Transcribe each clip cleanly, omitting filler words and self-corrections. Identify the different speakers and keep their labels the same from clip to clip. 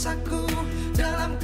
Speaker 1: rasaku dalam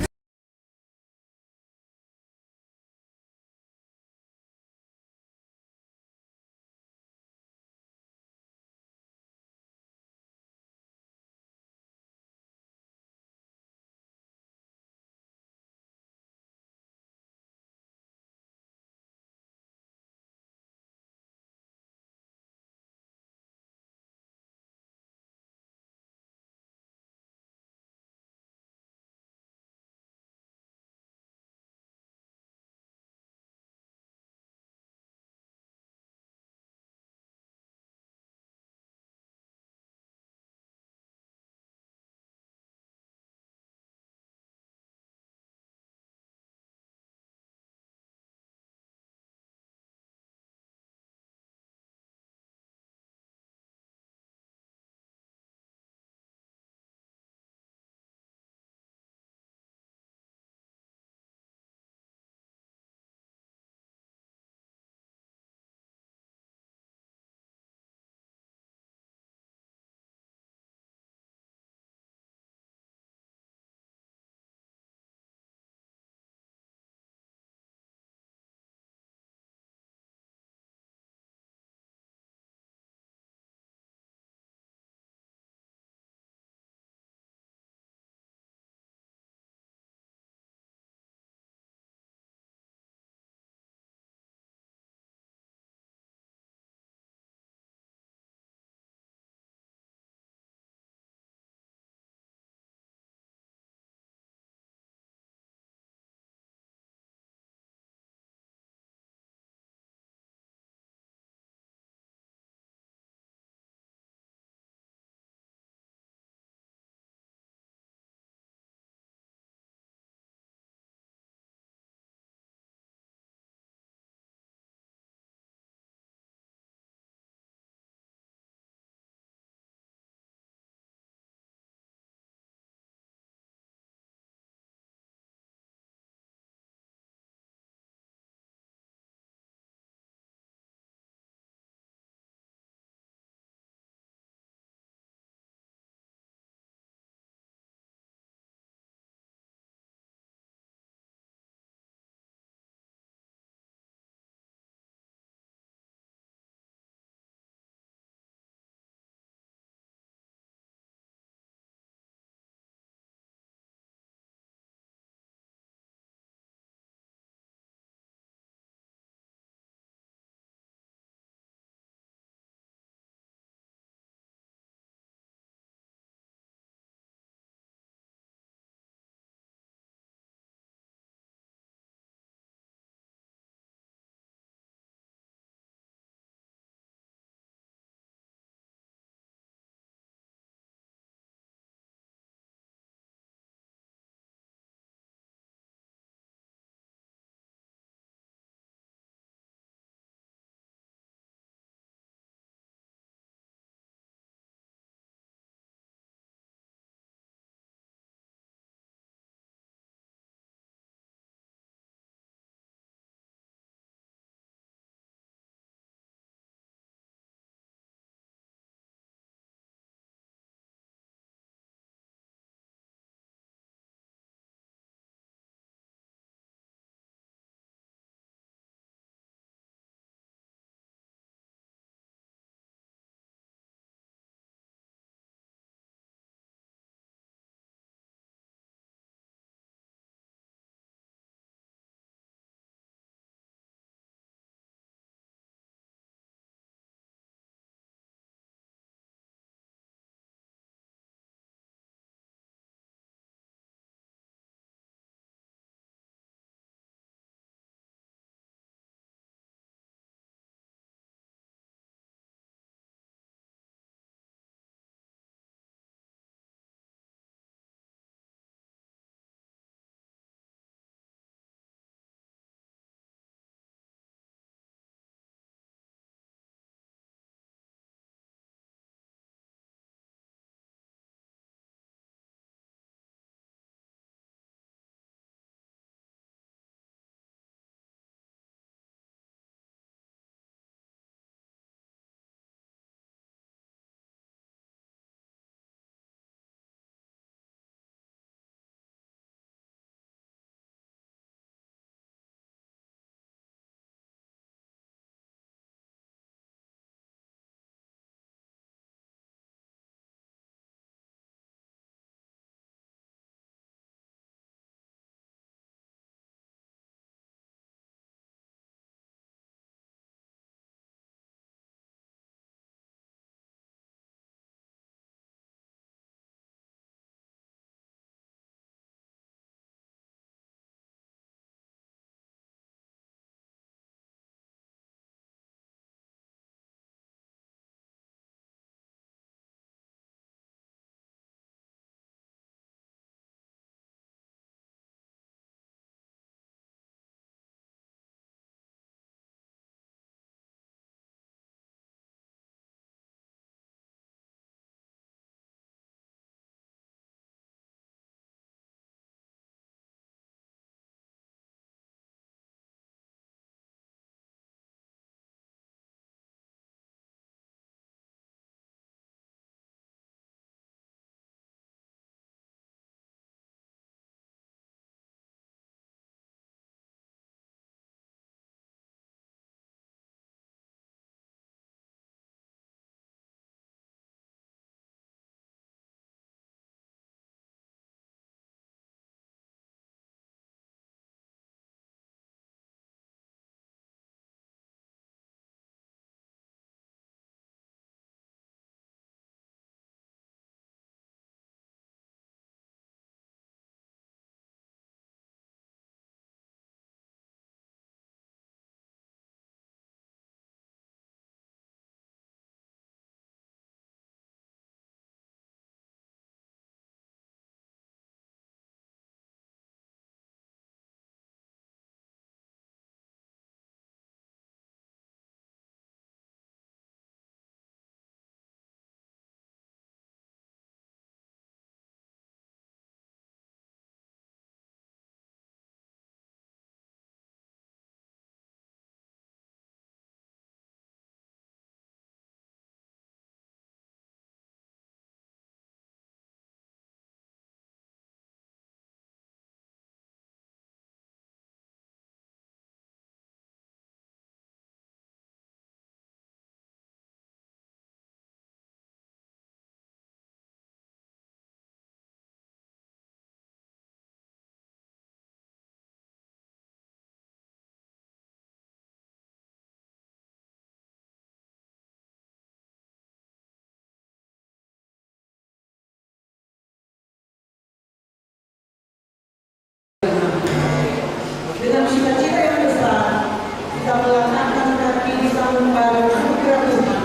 Speaker 2: Dengan cita-cita yang besar, kita melangkahkan kaki di sangbar anugerah Tuhan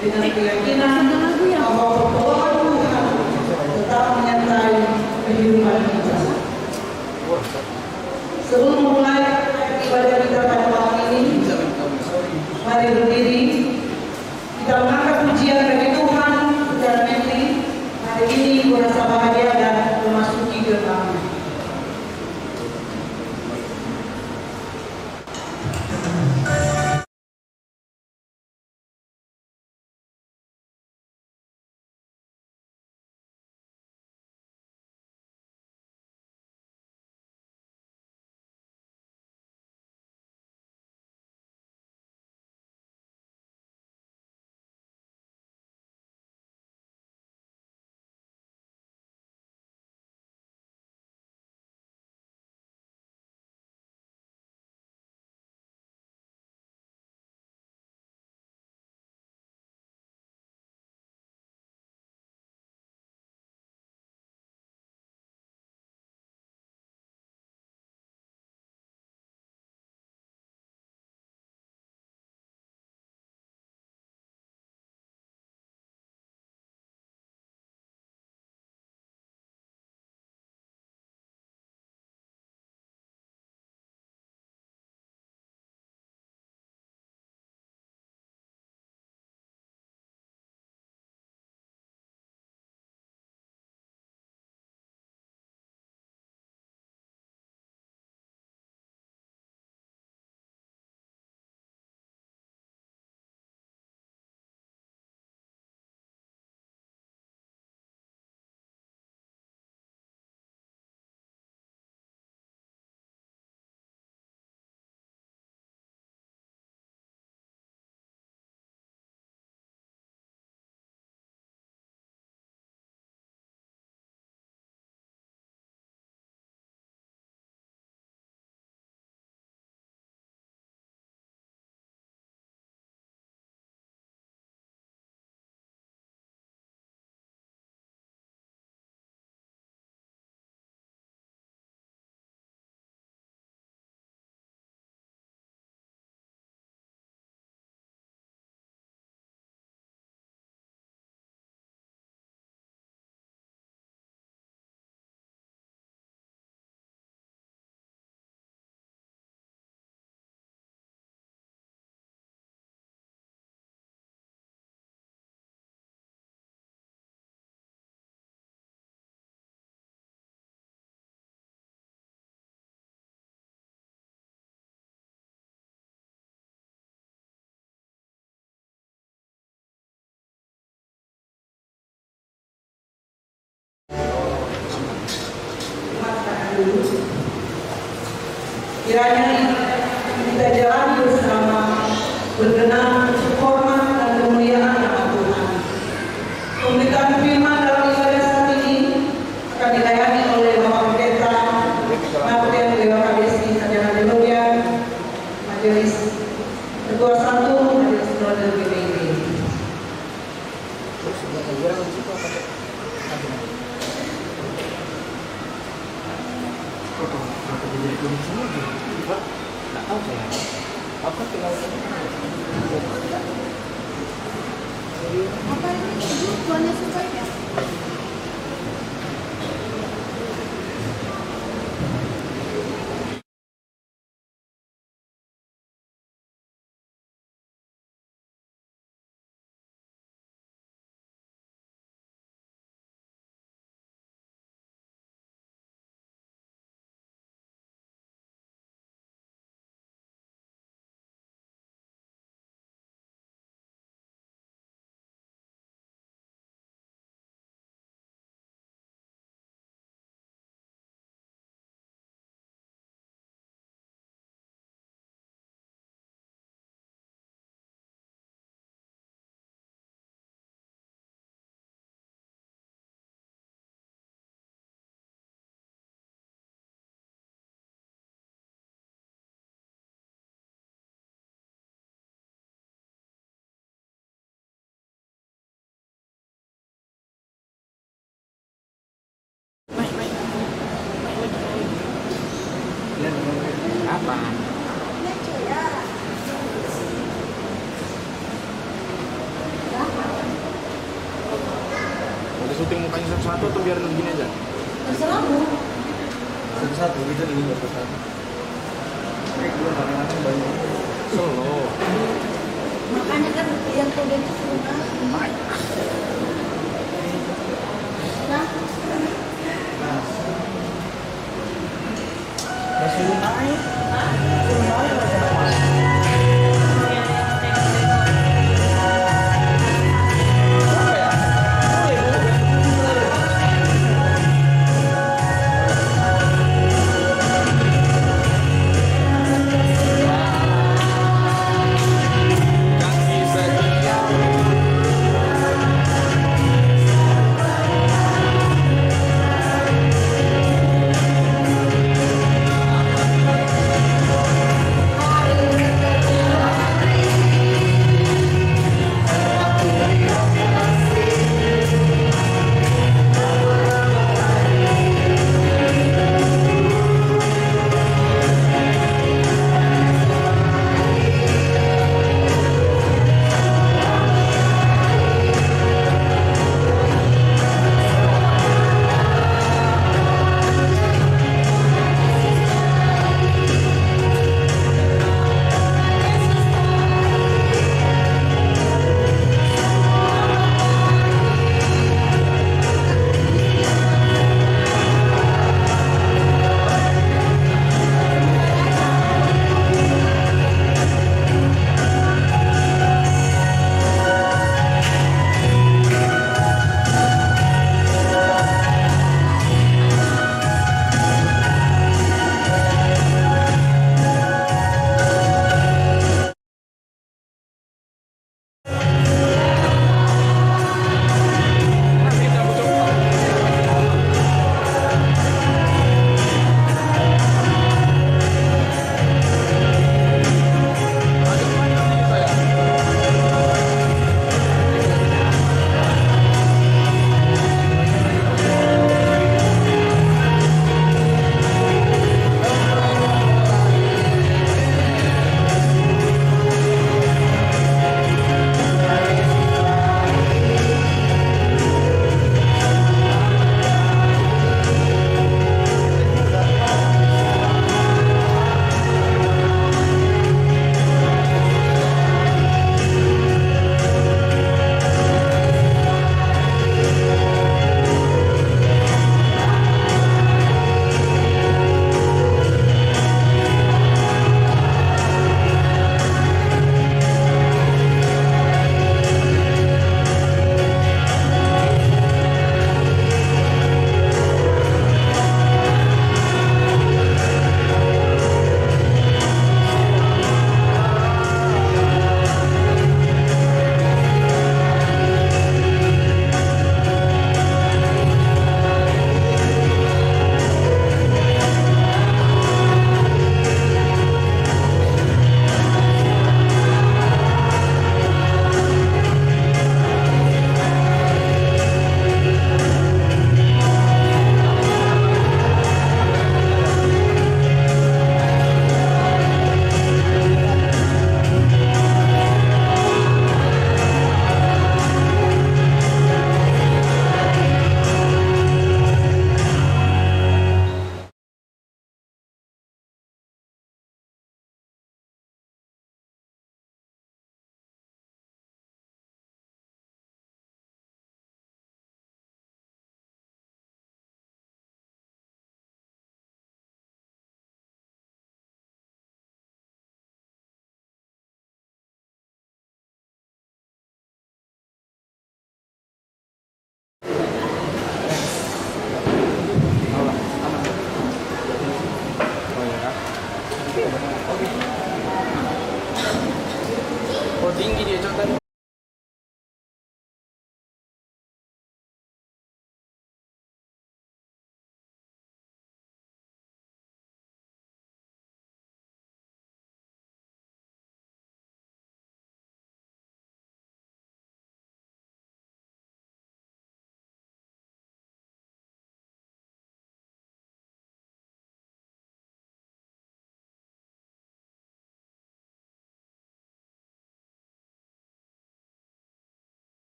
Speaker 2: dengan keyakinan bahwa pertolongan Tuhan tetap menyertai kehidupan kita. Sebelum memulai ibadah kita pada malam ini, mari berdiri. Kita mengangkat pujian bagi Tuhan secara medley. Hari ini merasa bahagia dan memasuki gerbang. Kiranya kita jalani bersama berkenan hormat dan kemuliaan nama Tuhan. Pemberitaan firman dalam ibadah saat ini akan dilayani oleh Bapak Pendeta Martin Dewa Kadesi Sarjana Teologi, Majelis Ketua 1 Majelis Sinode GPIB.
Speaker 3: Nggak tahu saya. Apa tinggal
Speaker 4: Apa ini? Tuannya suka ya?
Speaker 3: kapan? Mau syuting mukanya satu-satu atau biar begini aja?
Speaker 2: Terserahmu.
Speaker 5: Satu-satu gitu ini satu-satu. Kayak gue kadang-kadang banyak.
Speaker 3: Solo.
Speaker 2: Makanya kan yang kode itu suruh naik. Nah,
Speaker 5: Suruh naik. Suruh naik aja mas. Apa ya?
Speaker 3: Kaki saja.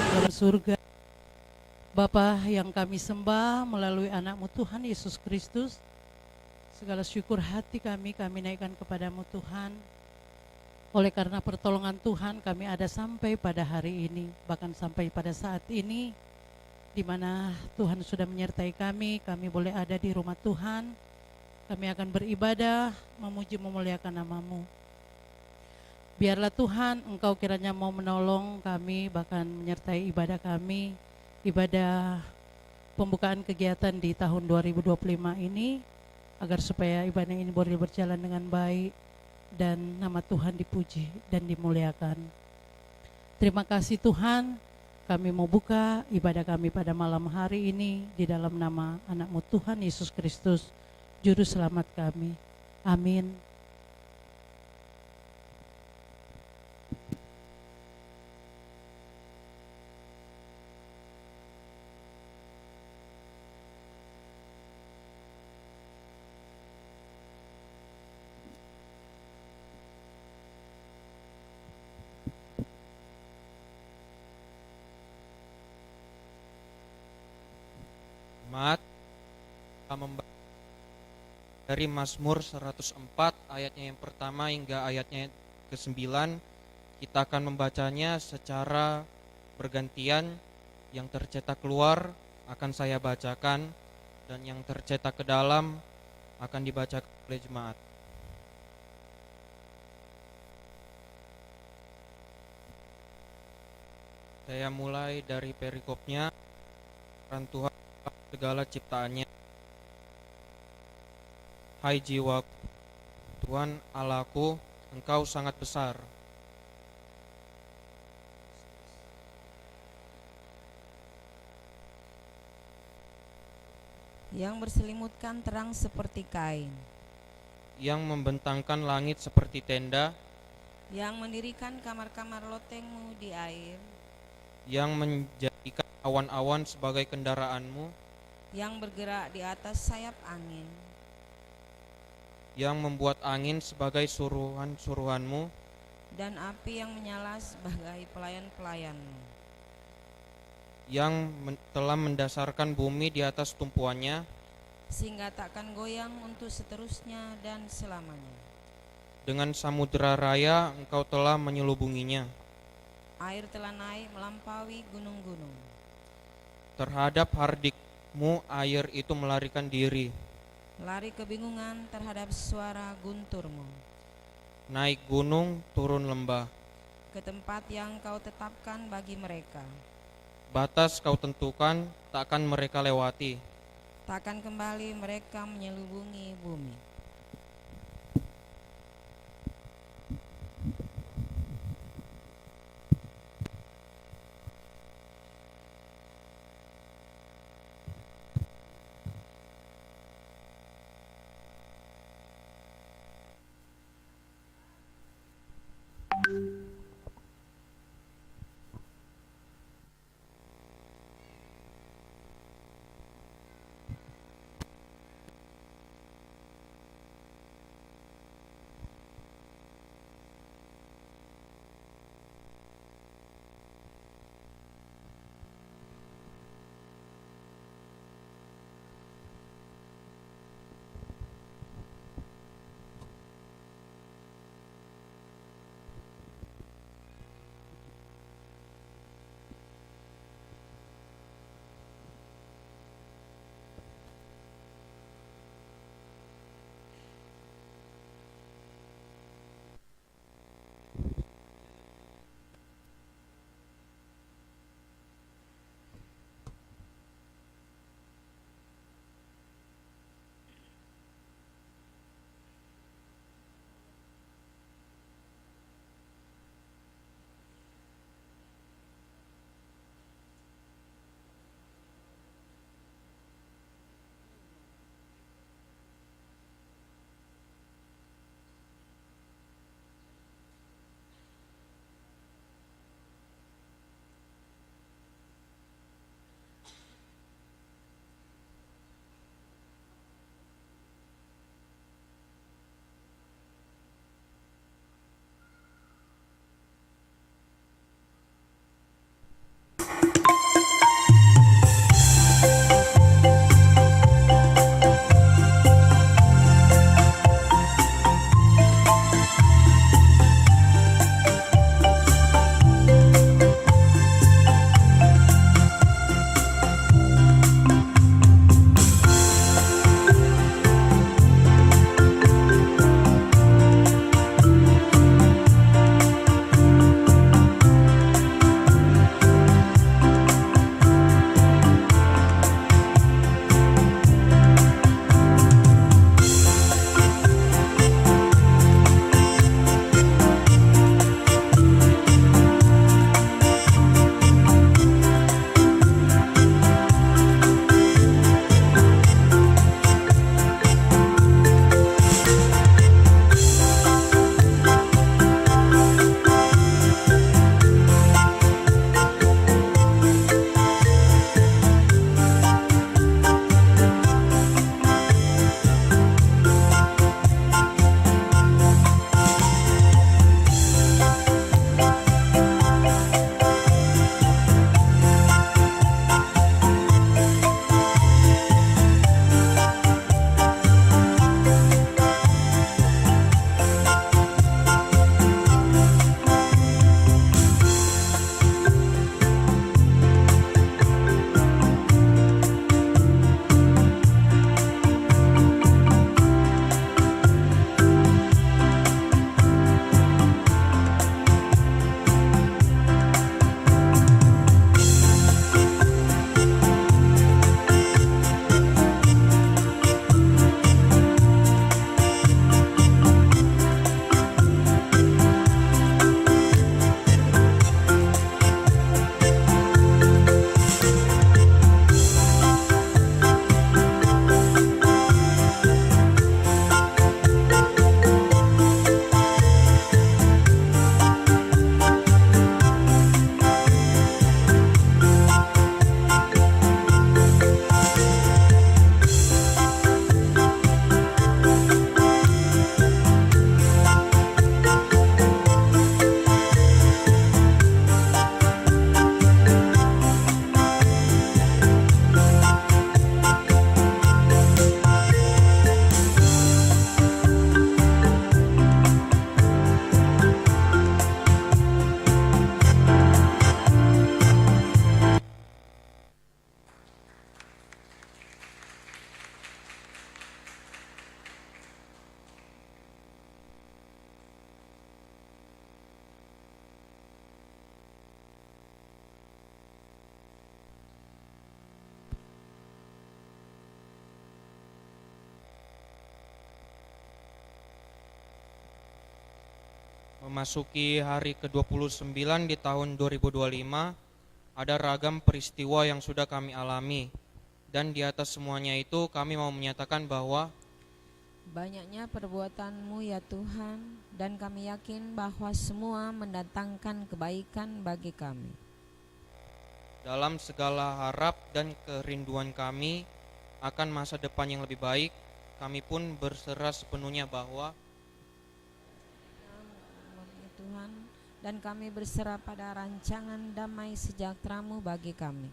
Speaker 6: dalam surga. Bapa yang kami sembah melalui anak-Mu Tuhan Yesus Kristus, segala syukur hati kami naikkan kepadamu Tuhan. Oleh karena pertolongan Tuhan kami ada sampai pada hari ini, bahkan sampai pada saat ini, di mana Tuhan sudah menyertai kami boleh ada di rumah Tuhan. Kami akan beribadah, memuji memuliakan nama-Mu. Biarlah Tuhan Engkau kiranya mau menolong kami, bahkan menyertai ibadah kami, ibadah pembukaan kegiatan di tahun 2025 ini, agar supaya ibadah ini boleh berjalan dengan baik dan nama Tuhan dipuji dan dimuliakan. Terima kasih Tuhan, kami mau buka ibadah kami pada malam hari ini di dalam nama anak-Mu Tuhan Yesus Kristus, Juru Selamat kami. Amin.
Speaker 7: Jemaat, kita membaca dari Mazmur 104 ayatnya yang pertama hingga ayatnya ke-9. Kita akan membacanya secara bergantian. Yang tercetak keluar akan saya bacakan, dan yang tercetak ke dalam akan dibacakan oleh jemaat. Saya mulai dari perikopnya. Tuhan segala ciptaannya. Hai jiwaku, Tuhan Allahku, Engkau sangat besar.
Speaker 8: Yang berselimutkan terang seperti kain,
Speaker 7: Yang membentangkan langit seperti tenda,
Speaker 8: yang mendirikan kamar-kamar lotengmu di air,
Speaker 7: yang menjadikan awan-awan sebagai kendaraanmu,
Speaker 8: yang bergerak di atas sayap angin,
Speaker 7: yang membuat angin sebagai suruhan-suruhanmu,
Speaker 8: dan api yang menyala sebagai pelayan-pelayanmu,
Speaker 7: yang telah mendasarkan bumi di atas tumpuannya,
Speaker 8: sehingga takkan goyang untuk seterusnya dan selamanya.
Speaker 7: dengan samudera raya Engkau telah menyelubunginya.
Speaker 8: Air telah naik melampaui gunung-gunung.
Speaker 7: Terhadap hardikmu air itu melarikan diri.
Speaker 8: Lari kebingungan terhadap suara gunturmu.
Speaker 7: Naik gunung, turun lembah.
Speaker 8: Ke tempat yang kau tetapkan bagi mereka.
Speaker 7: Batas kau tentukan, takkan mereka lewati.
Speaker 8: Takkan kembali mereka menyelubungi bumi.
Speaker 7: Memasuki hari ke-29 di tahun 2025, ada ragam peristiwa yang sudah kami alami. Dan di atas semuanya itu kami mau menyatakan bahwa
Speaker 8: Banyaknya perbuatan-Mu ya Tuhan, dan kami yakin bahwa semua mendatangkan kebaikan bagi kami.
Speaker 7: dalam segala harap dan kerinduan kami akan masa depan yang lebih baik, kami pun berserah sepenuhnya bahwa
Speaker 8: Ya Tuhan, dan kami berserah pada rancangan damai sejahtera-Mu bagi kami.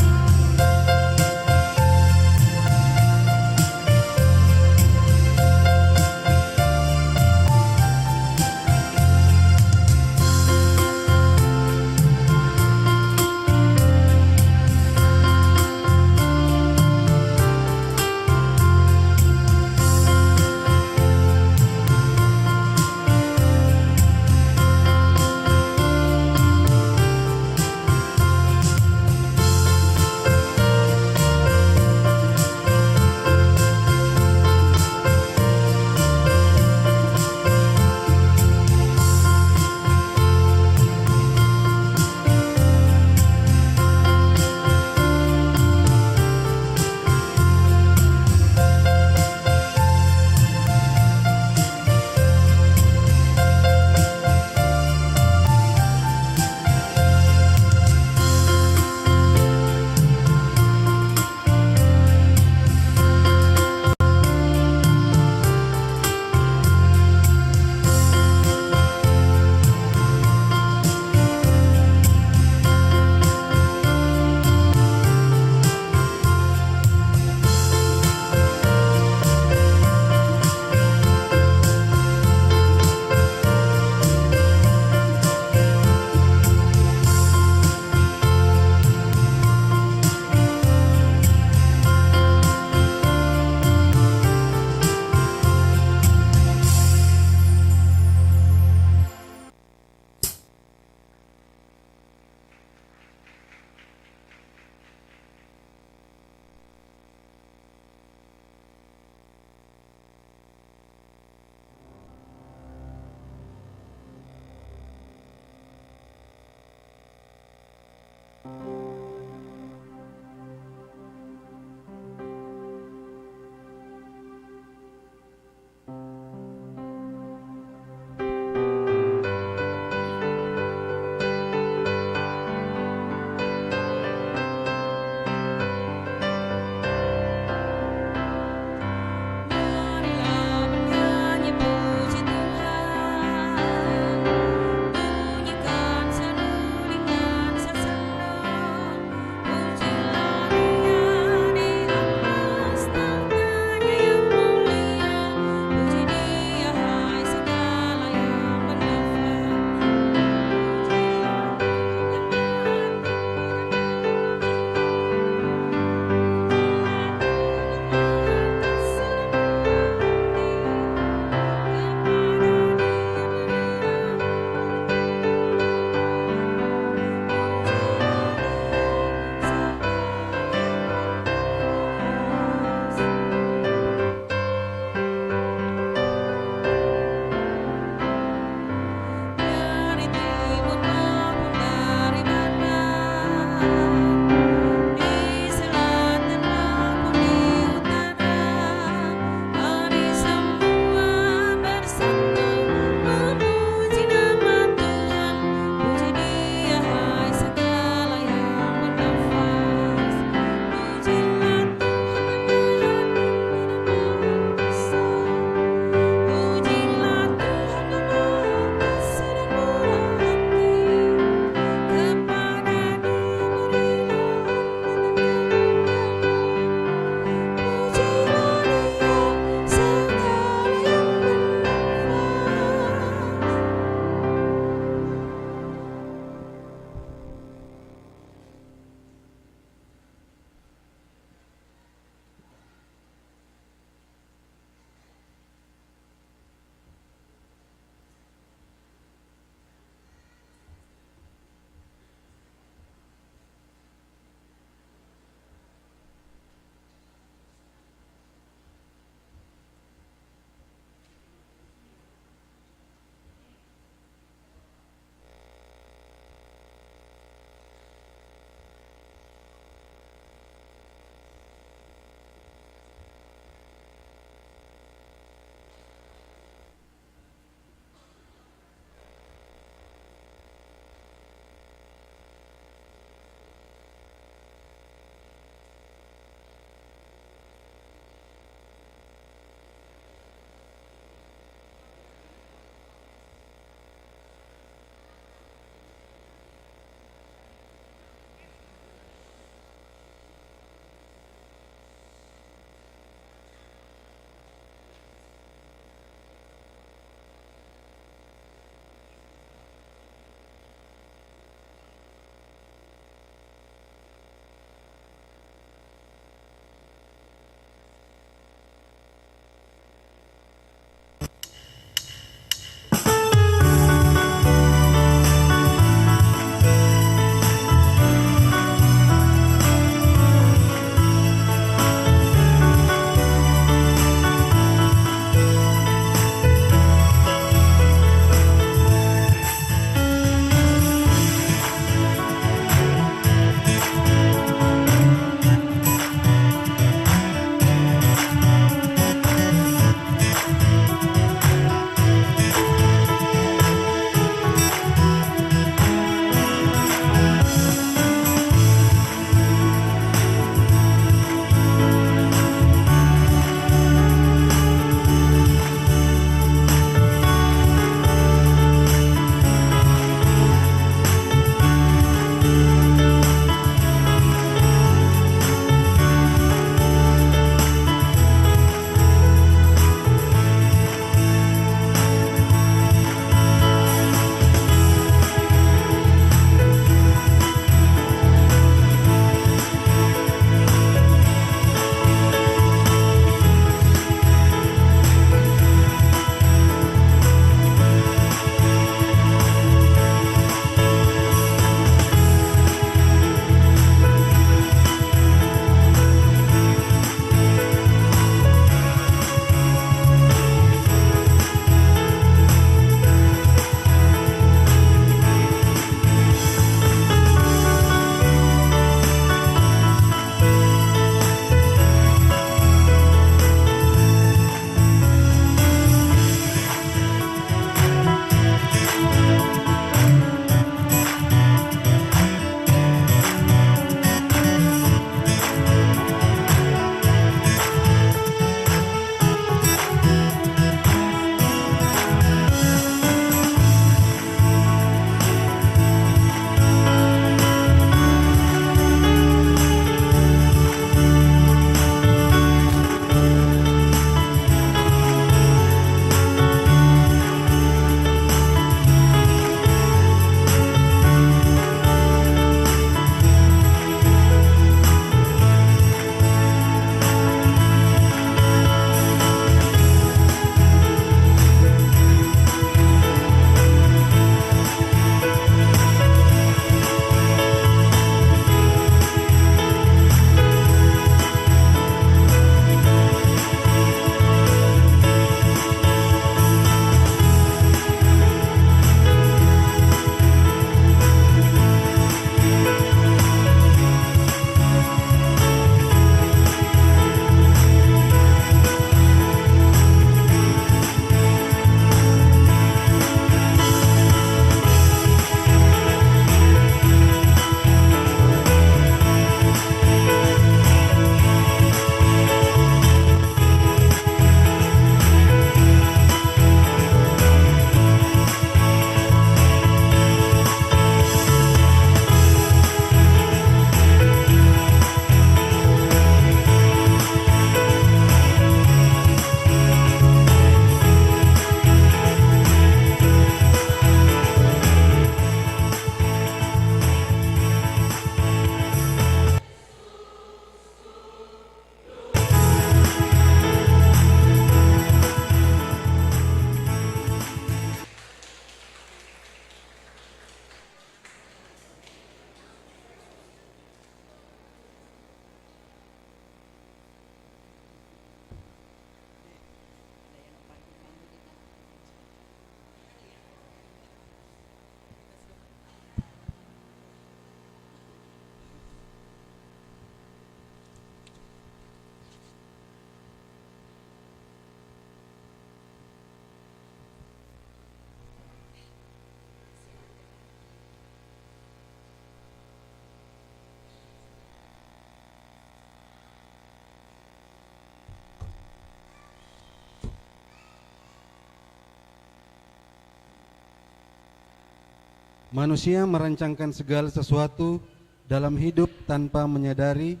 Speaker 9: Manusia merancangkan segala sesuatu dalam hidup tanpa menyadari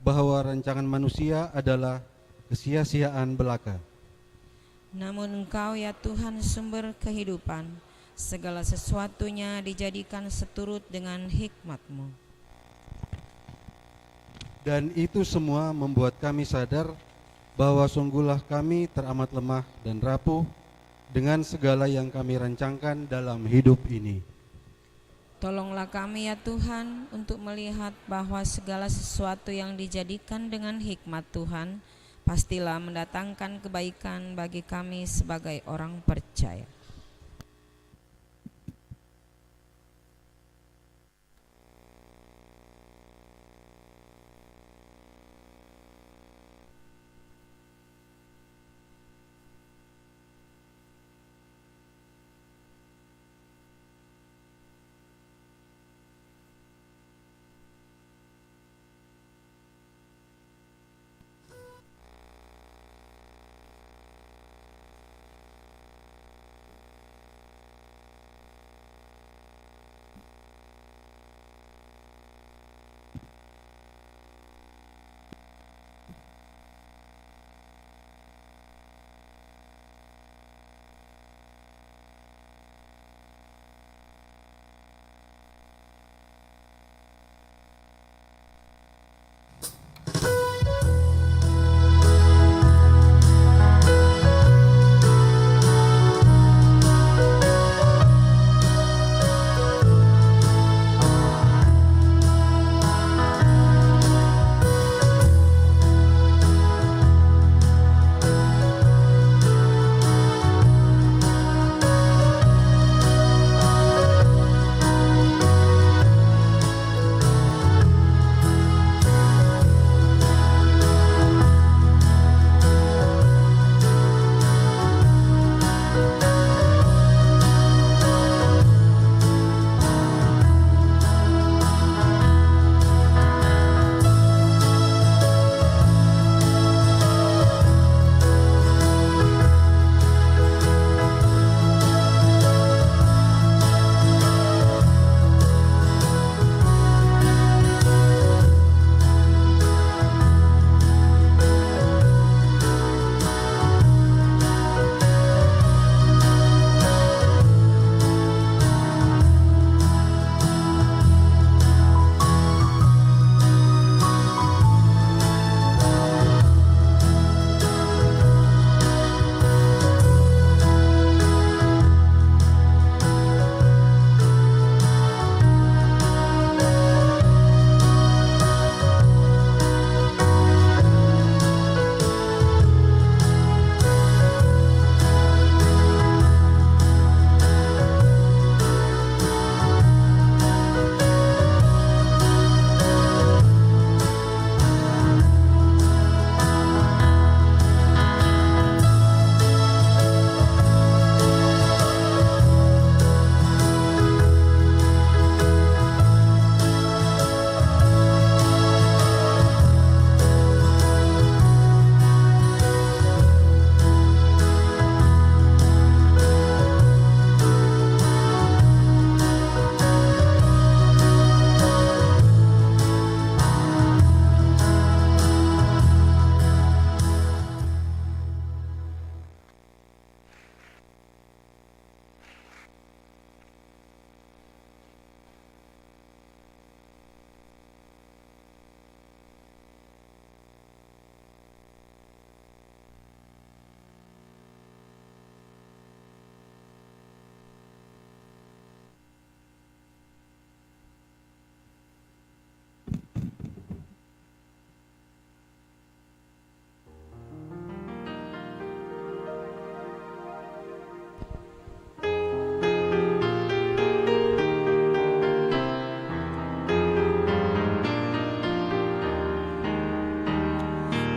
Speaker 9: bahwa rancangan manusia adalah kesia-siaan belaka.
Speaker 8: Namun Engkau ya Tuhan sumber kehidupan, segala sesuatunya dijadikan seturut dengan hikmat-Mu.
Speaker 9: Dan itu semua membuat kami sadar bahwa sungguhlah kami teramat lemah dan rapuh dengan segala yang kami rancangkan dalam hidup ini.
Speaker 8: Tolonglah kami ya Tuhan untuk melihat bahwa segala sesuatu yang dijadikan dengan hikmat Tuhan pastilah mendatangkan kebaikan bagi kami sebagai orang percaya.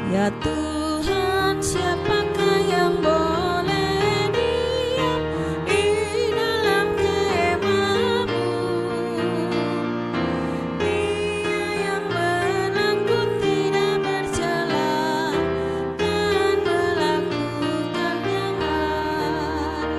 Speaker 8: Ya Tuhan, siapakah yang boleh diam di dalam kemah-Mu? Dia yang menanggung tidak bercela dan melakukan yang baik.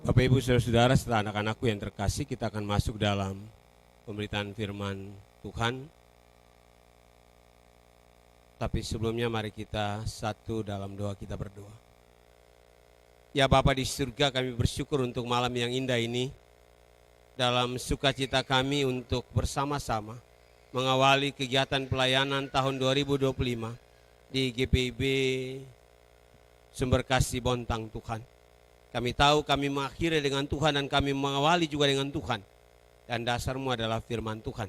Speaker 10: Bapak Ibu Saudara-saudara, setelah anak-anakku yang terkasih, kita akan masuk dalam pemberitaan firman Tuhan. Tapi sebelumnya mari kita satu dalam doa, kita berdoa. Ya Bapa di surga, kami bersyukur untuk malam yang indah ini. Dalam sukacita kami untuk bersama-sama mengawali kegiatan pelayanan tahun 2025 di GPIB Sumber Kasih Bontang Tuhan. Kami tahu kami mengakhiri dengan Tuhan dan kami mengawali juga dengan Tuhan. Dan dasarmu adalah firman Tuhan.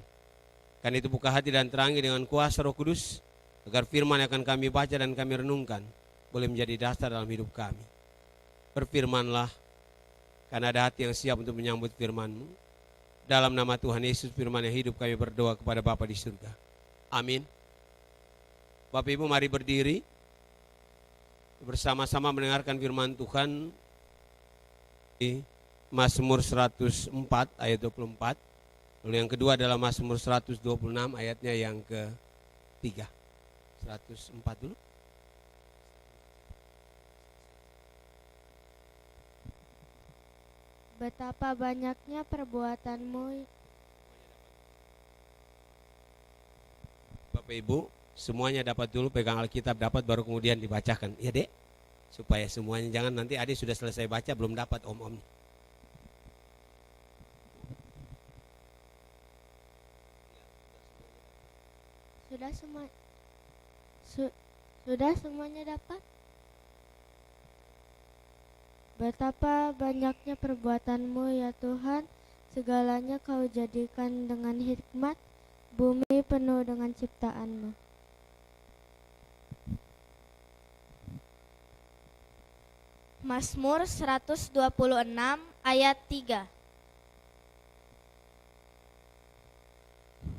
Speaker 10: Karena itu buka hati dan terangi dengan kuasa Roh Kudus, agar firman yang akan kami baca dan kami renungkan boleh menjadi dasar dalam hidup kami. Berfirmanlah, karena ada hati yang siap untuk menyambut firman-Mu. Dalam nama Tuhan Yesus firman yang hidup kami berdoa kepada Bapa di surga. Amin. Bapak Ibu mari berdiri. Bersama-sama mendengarkan firman Tuhan. Mazmur 104 ayat 24. Lalu yang kedua adalah Mazmur 126 ayatnya yang ke-3. 104 dulu.
Speaker 4: Betapa banyaknya perbuatanmu.
Speaker 10: Bapak Ibu, semuanya dapat dulu, pegang Alkitab dapat baru kemudian dibacakan. Ya Dek, supaya semuanya, jangan nanti adik sudah selesai baca belum dapat om-om.
Speaker 4: Sudah semuanya dapat? Betapa banyaknya perbuatanmu ya Tuhan, segalanya kau jadikan dengan hikmat, bumi penuh dengan ciptaan-Mu.
Speaker 11: Mazmur 126 ayat 3.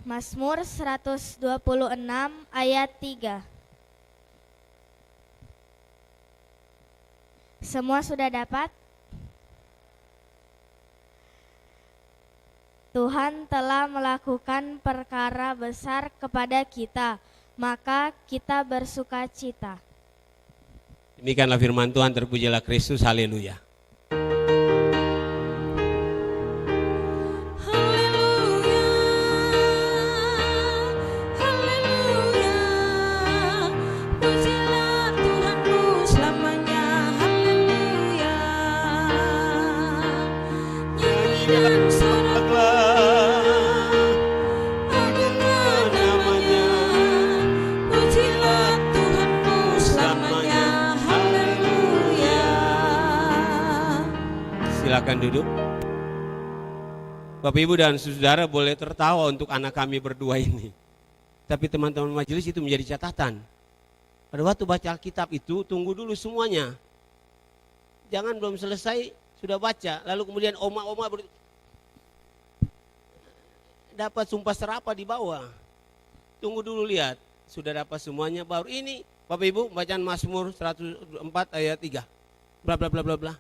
Speaker 11: Mazmur 126 ayat 3. Semua sudah dapat? Tuhan telah melakukan perkara besar kepada kita, maka kita bersuka cita.
Speaker 10: Demikianlah firman Tuhan, terpujilah Kristus, haleluya. Silakan duduk. Bapak Ibu dan saudara boleh tertawa untuk anak kami berdua ini. Tapi teman-teman majelis itu menjadi catatan. Pada waktu baca Alkitab itu tunggu dulu semuanya. Jangan belum selesai sudah baca, lalu kemudian oma-oma dapat sumpah serapah di bawah. Tunggu dulu lihat, sudah dapat semuanya baru ini. Bapak Ibu bacaan Mazmur 104 ayat 3. Bla bla bla bla bla.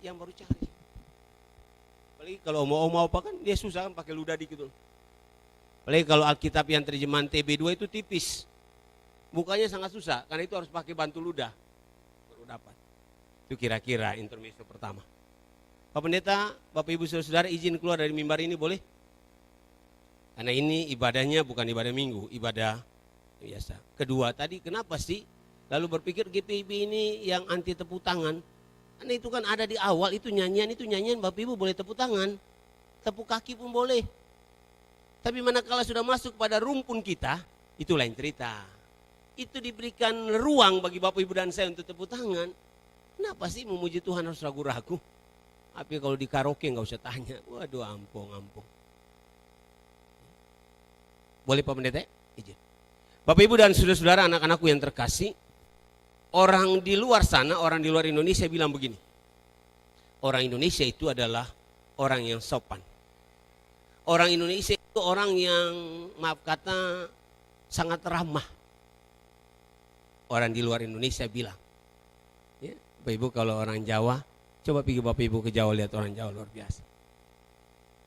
Speaker 10: Yang baru cari. Apalagi kalau oma-oma apa kan dia susah kan pakai ludah dikit dulu. Apalagi kalau Alkitab yang terjemahan TB2 itu tipis. Bukanya sangat susah karena itu harus pakai bantu ludah. Baru dapat. Itu kira-kira intermezzo pertama. Pak Pendeta, Bapak Ibu Saudara izin keluar dari mimbar ini boleh? Karena ini ibadahnya bukan ibadah minggu, ibadah biasa. Kedua tadi kenapa sih lalu berpikir GPIB ini yang anti tepuk tangan? Karena itu kan ada di awal, itu nyanyian Bapak Ibu boleh tepuk tangan, tepuk kaki pun boleh. Tapi manakala sudah masuk pada rumpun kita, itu lain cerita. Itu diberikan ruang bagi Bapak Ibu dan saya untuk tepuk tangan. Kenapa sih memuji Tuhan harus ragu-ragu? Tapi kalau di karaoke nggak usah tanya, waduh ampun. Boleh Pak Pendeta? Izin. Bapak Ibu dan saudara-saudara, anak-anakku yang terkasih, orang di luar sana, orang di luar Indonesia bilang begini. Orang Indonesia itu adalah orang yang sopan. Orang Indonesia itu orang yang maaf kata sangat ramah. Orang di luar Indonesia bilang. Ya, Bapak Ibu kalau orang Jawa, coba pergi Bapak Ibu ke Jawa lihat orang Jawa luar biasa.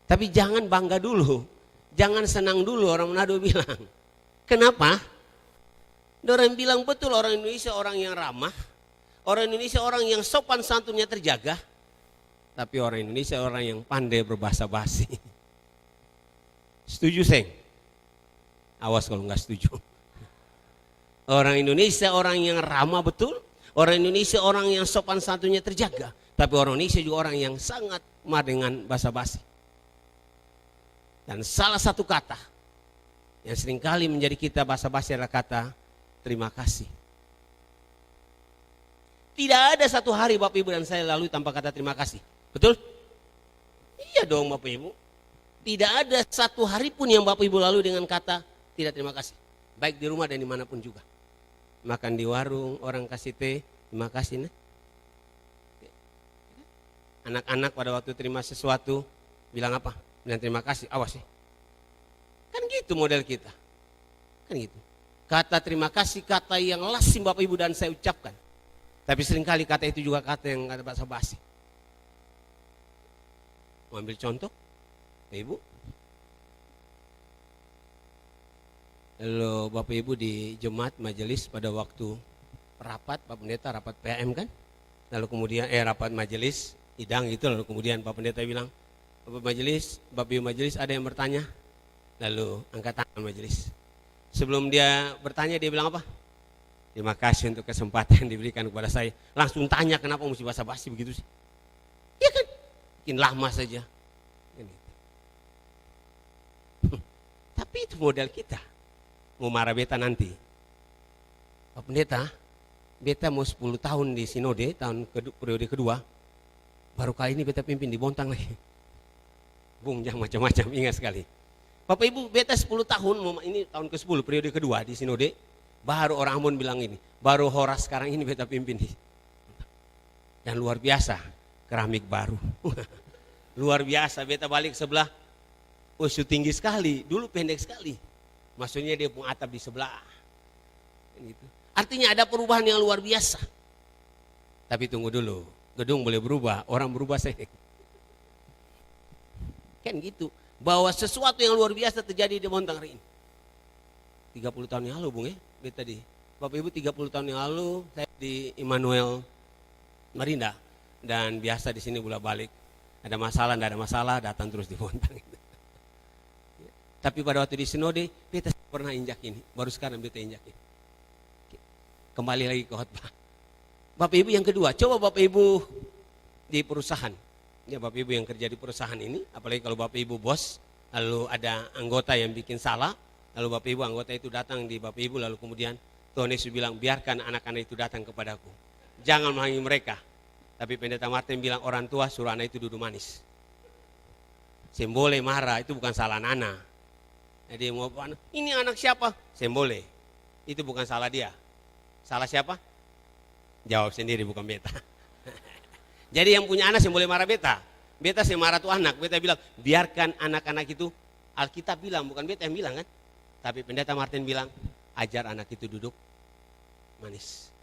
Speaker 10: Tapi jangan bangga dulu. Jangan senang dulu, orang Manado bilang. Kenapa? Orang bilang betul orang Indonesia orang yang ramah. Orang Indonesia orang yang sopan santunnya terjaga. Tapi orang Indonesia orang yang pandai berbahasa basi. Setuju, Seng? Awas kalau nggak setuju. Orang Indonesia orang yang ramah betul. Orang Indonesia orang yang sopan santunnya terjaga. Tapi orang Indonesia juga orang yang sangat mah dengan bahasa basi. Dan salah satu kata yang seringkali menjadi kita bahasa basi adalah kata terima kasih. Tidak ada satu hari Bapak Ibu dan saya lalui tanpa kata terima kasih. Betul? Iya dong Bapak Ibu. Tidak ada satu hari pun yang Bapak Ibu lalui dengan kata tidak terima kasih. Baik di rumah dan dimanapun juga. Makan di warung, orang kasih teh, terima kasih. Nah. Anak-anak pada waktu terima sesuatu, bilang apa? Bilang terima kasih, awas ya. Kan gitu model kita. Kan gitu. Kata terima kasih, kata yang lazim Bapak Ibu dan saya ucapkan. Tapi seringkali kata itu juga kata yang ada bahasa basi. Mau ambil contoh? Ibu? Lalu Bapak Ibu di jemaat majelis pada waktu rapat, Pak Pendeta rapat PM kan? Lalu kemudian rapat majelis, idang gitu, lalu kemudian Pak Pendeta bilang, Bapak Ibu majelis ada yang bertanya? Lalu angkat tangan majelis. Sebelum dia bertanya dia bilang apa? Terima kasih untuk kesempatan yang diberikan kepada saya. Langsung tanya kenapa mesti basa-basi begitu sih? Iya kan? Bikin lama saja. Tapi itu model kita. Mau marah beta nanti. Pak Pendeta, beta mau 10 tahun di sinode, periode kedua. Baru kali ini beta pimpin di Bontang lagi. Bung, jangan macam-macam, ingat sekali. Bapak Ibu, beta 10 tahun, ini tahun ke-10 periode kedua di sinode. Baru orang Ambon bilang ini, baru Horas sekarang ini beta pimpin. Dan luar biasa, keramik baru. Luar biasa, beta balik sebelah. Oh, tinggi sekali, dulu pendek sekali. Maksudnya dia punya atap di sebelah. Gitu. Artinya ada perubahan yang luar biasa. Tapi tunggu dulu, gedung boleh berubah, orang berubah saya. Kan gitu, bahwa sesuatu yang luar biasa terjadi di Bontang hari ini. 30 tahun yang lalu Bung ya, beta di Bapak Ibu 30 tahun yang lalu saya di Immanuel Marinda. Dan biasa di sini bolak-balik. Ada masalah, tidak ada masalah, datang terus di Bontang. Tapi pada waktu di sinode, beta pernah injak ini. Baru sekarang beta injak ini. Kembali lagi ke khotbah. Bapak Ibu yang kedua, coba Bapak Ibu di perusahaan. Ya Bapak Ibu yang kerja di perusahaan ini, apalagi kalau Bapak Ibu bos, lalu ada anggota yang bikin salah, lalu Bapak Ibu anggota itu datang di Bapak Ibu, lalu kemudian Tuhan Yesus bilang, biarkan anak-anak itu datang kepadaku. Jangan menghalangi mereka. Tapi Pendeta Martin bilang, orang tua suruh anak itu duduk manis. Sembole marah, itu bukan salah anak. Jadi mau ini anak siapa? Sembole. Itu bukan salah dia. Salah siapa? Jawab sendiri, bukan beta. Jadi yang punya anak Sembole marah beta. Beta marah tuh anak. Beta bilang biarkan anak-anak itu. Alkitab bilang, bukan beta yang bilang kan. Tapi Pendeta Martin bilang ajar anak itu duduk manis.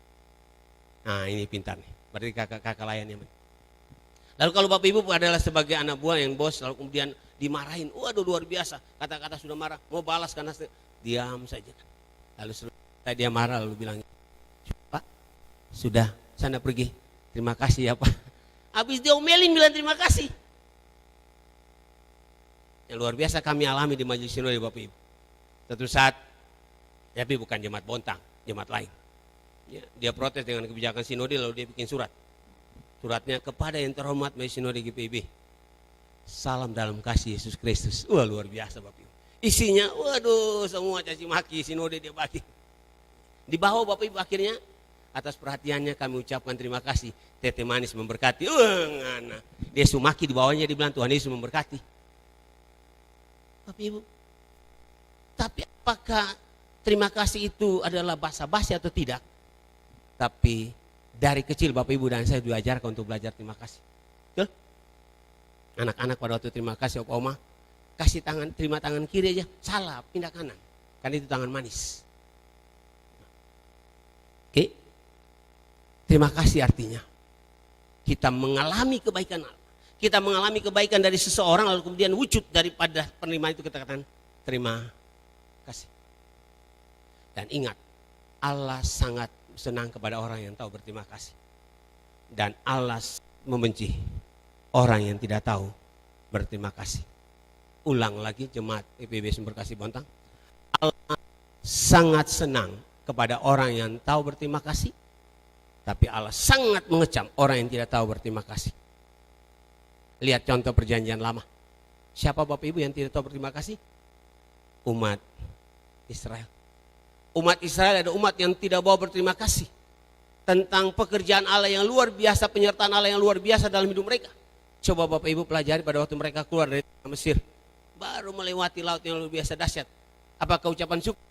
Speaker 10: Nah ini pintar nih. Berarti kakak-kakak layan yang. Lalu kalau Bapak Ibu adalah sebagai anak buah yang bos, lalu kemudian dimarahin, waduh luar biasa, kata-kata sudah marah, mau balas karena diam saja. Lalu setelah dia marah lalu bilang, Pak, sudah sana pergi, terima kasih ya Pak. Habis dia omelin bilang terima kasih. Yang luar biasa kami alami di majelis sinode Bapak Ibu. Satu saat, tapi bukan jemaat Bontang, jemaat lain. Ya, dia protes dengan kebijakan sinode lalu dia bikin surat. Suratnya kepada yang terhormat majelis sinode GPIB. Salam dalam kasih Yesus Kristus. Wah luar biasa Bapak Ibu. Isinya waduh semua caci maki sinode dia bagi. Di bawah Bapak Ibu akhirnya atas perhatiannya kami ucapkan terima kasih. Tete manis memberkati. Ngana. Dia sumaki di bawahnya dibilang Tuhan Yesus memberkati. Bapak Ibu. Tapi apakah terima kasih itu adalah basa-basi atau tidak? Tapi dari kecil Bapak Ibu dan saya diajarkan untuk belajar terima kasih. Betul? Anak-anak pada waktu terima kasih Opa Oma, kasih tangan, terima tangan kiri aja, salah, pindah kanan. Kan itu tangan manis. Oke. Terima kasih artinya kita mengalami kebaikan Allah. Kita mengalami kebaikan dari seseorang lalu kemudian wujud daripada penerimaan itu kita katakan terima kasih. Dan ingat, Allah sangat senang kepada orang yang tahu berterima kasih. Dan Allah membenci orang yang tidak tahu berterima kasih. Ulang lagi jemaat EPB Sumber Kasih Bontang. Allah sangat senang kepada orang yang tahu berterima kasih, tapi Allah sangat mengecam orang yang tidak tahu berterima kasih. Lihat contoh perjanjian lama. Siapa Bapak Ibu yang tidak tahu berterima kasih? Umat Israel. Umat Israel ada umat yang tidak mau berterima kasih tentang pekerjaan Allah yang luar biasa, penyertaan Allah yang luar biasa dalam hidup mereka. Coba Bapak Ibu pelajari pada waktu mereka keluar dari Mesir, baru melewati laut yang luar biasa dahsyat. Apakah ucapan syukur?